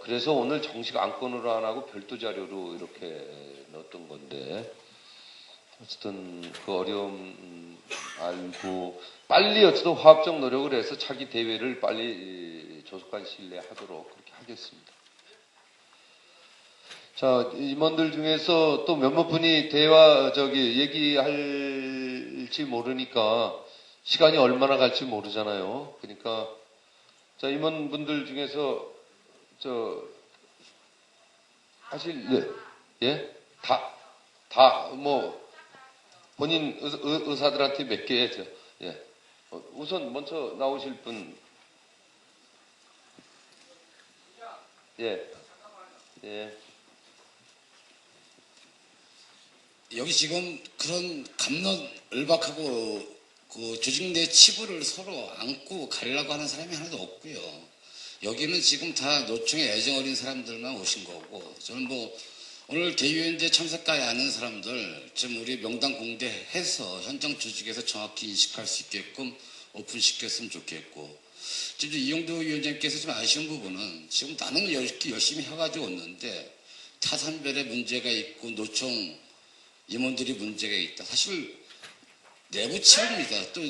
그래서 오늘 정식 안건으로 안 하고 별도 자료로 이렇게 넣었던 건데 어쨌든 그 어려움 알고 빨리 어쨌든 화합적 노력을 해서 차기 대회를 빨리 조속한 시일 내에 하도록 그렇게 하겠습니다. 자, 임원들 중에서 또 몇몇 분이 얘기할지 모르니까 시간이 얼마나 갈지 모르잖아요. 그러니까 자, 임원분들 중에서 본인 의사들한테 몇 개 해죠. 예. 우선 먼저 나오실 분. 예. 예. 여기 지금 그런 갑론을박하고 그 조직 내 치부를 서로 안고 가려고 하는 사람이 하나도 없고요. 여기는 지금 다 노총의 애정 어린 사람들만 오신 거고, 저는 뭐 오늘 대의원제 참석하지 않은 사람들 좀 우리 명단 공개해서 현장 조직에서 정확히 인식할 수 있게끔 오픈시켰으면 좋겠고, 지금 이용도 위원장님께서 좀 아쉬운 부분은 지금 나는 열심히 해가지고 왔는데 타산별에 문제가 있고 노총 임원들이 문제가 있다. 사실 내부 치부입니다. 또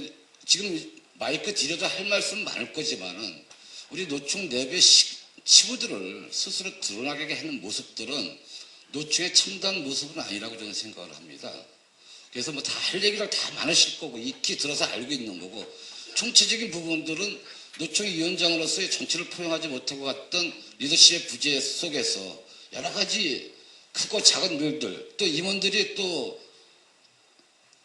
지금 마이크 드려도 할 말씀 많을 거지만은 우리 노총 내부의 치부들을 스스로 드러나게 하는 모습들은 노총의 참다운 모습은 아니라고 저는 생각을 합니다. 그래서 뭐 다 할 얘기를 다 많으실 거고 익히 들어서 알고 있는 거고, 총체적인 부분들은 노총의 위원장으로서의 정치를 포용하지 못하고 갔던 리더십의 부재 속에서 여러 가지 크고 작은 일들, 또 임원들이 또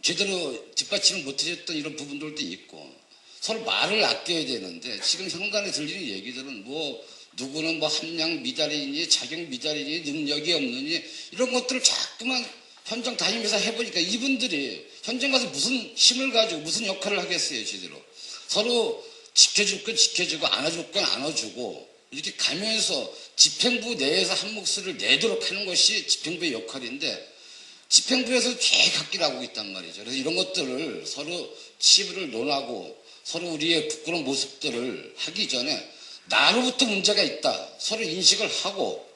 제대로 뒷받침을 못해줬던 이런 부분들도 있고, 서로 말을 아껴야 되는데 지금 현관에 들리는 얘기들은 뭐 누구는 뭐 함량 미달이니 자격 미달이니 능력이 없느니 이런 것들을 자꾸만 현장 다니면서 해보니까 이분들이 현장 가서 무슨 힘을 가지고 무슨 역할을 하겠어요. 제대로 서로 지켜줄 건 지켜주고 안아줄 건 안아주고 이렇게 가면서 집행부 내에서 한 목소리를 내도록 하는 것이 집행부의 역할인데 집행부에서 죄각기를 하고 있단 말이죠. 그래서 이런 것들을 서로 치부를 논하고 서로 우리의 부끄러운 모습들을 하기 전에 나로부터 문제가 있다. 서로 인식을 하고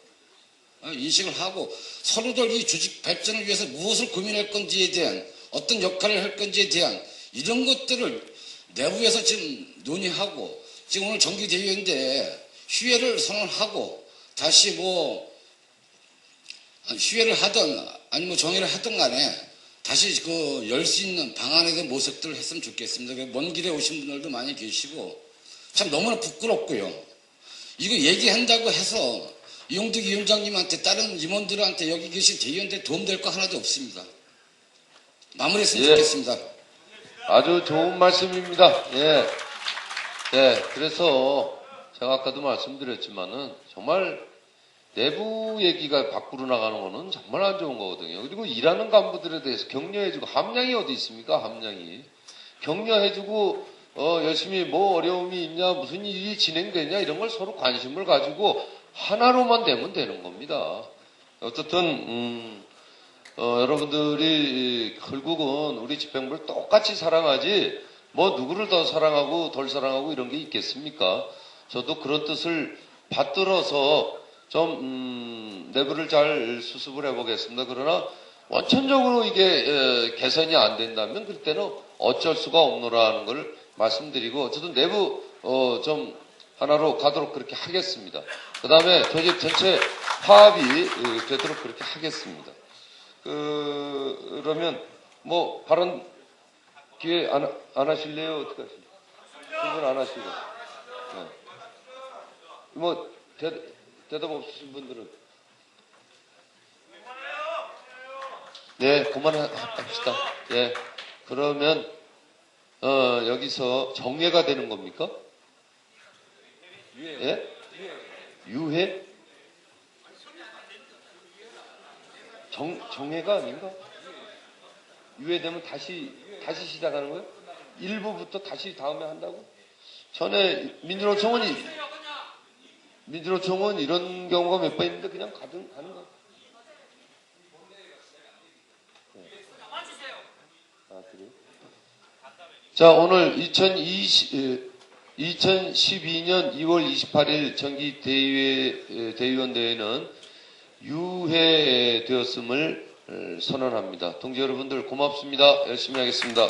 서로들 이 조직 발전을 위해서 무엇을 고민할 건지에 대한 어떤 역할을 할 건지에 대한 이런 것들을 내부에서 지금 논의하고, 지금 오늘 정기대회인데 휴회를 선언하고 다시 뭐 휴회를 하든 아니면 정회를 하든 간에 다시 그 열 수 있는 방안에 대한 모색들을 했으면 좋겠습니다. 먼 길에 오신 분들도 많이 계시고 참 너무나 부끄럽고요. 이거 얘기한다고 해서 이용득 위원장님한테 다른 임원들한테 여기 계신 대의원들 도움될 거 하나도 없습니다. 마무리했으면 좋겠습니다. 아주 좋은 말씀입니다. 예. 예. 그래서 제가 아까도 말씀드렸지만은 정말 내부 얘기가 밖으로 나가는 거는 정말 안 좋은 거거든요. 그리고 일하는 간부들에 대해서 격려해주고, 함량이 어디 있습니까? 함량이. 격려해주고, 열심히 뭐 어려움이 있냐, 무슨 일이 진행되냐, 이런 걸 서로 관심을 가지고 하나로만 되면 되는 겁니다. 어쨌든, 여러분들이 결국은 우리 집행부를 똑같이 사랑하지, 뭐 누구를 더 사랑하고 덜 사랑하고 이런 게 있겠습니까? 저도 그런 뜻을 받들어서 좀 내부를 잘 수습을 해보겠습니다. 그러나 원천적으로 이게 개선이 안 된다면 그때는 어쩔 수가 없노라는 걸 말씀드리고, 어쨌든 내부 좀 하나로 가도록 그렇게 하겠습니다. 그 다음에 조직 전체 화합이 되도록 그렇게 하겠습니다. 그러면 뭐 발언 기회 안 하실래요? 어떻게 하실래요? 질문 안 하시고. 네. 뭐 대답 없으신 분들은 네, 그만합시다. 예. 그러면 여기서 정회가 되는 겁니까? 예? 유회? 정회가 아닌가? 유회되면 다시 시작하는 거예요? 일부부터 다시 다음에 한다고? 전에 민주노총은 이런 경우가 몇 번 있는데 그냥 가는 거. 아, 그래요? 자, 오늘 2012년 2월 28일 정기 대의원 대회는 유회되었음을 선언합니다. 동지 여러분들 고맙습니다. 열심히 하겠습니다.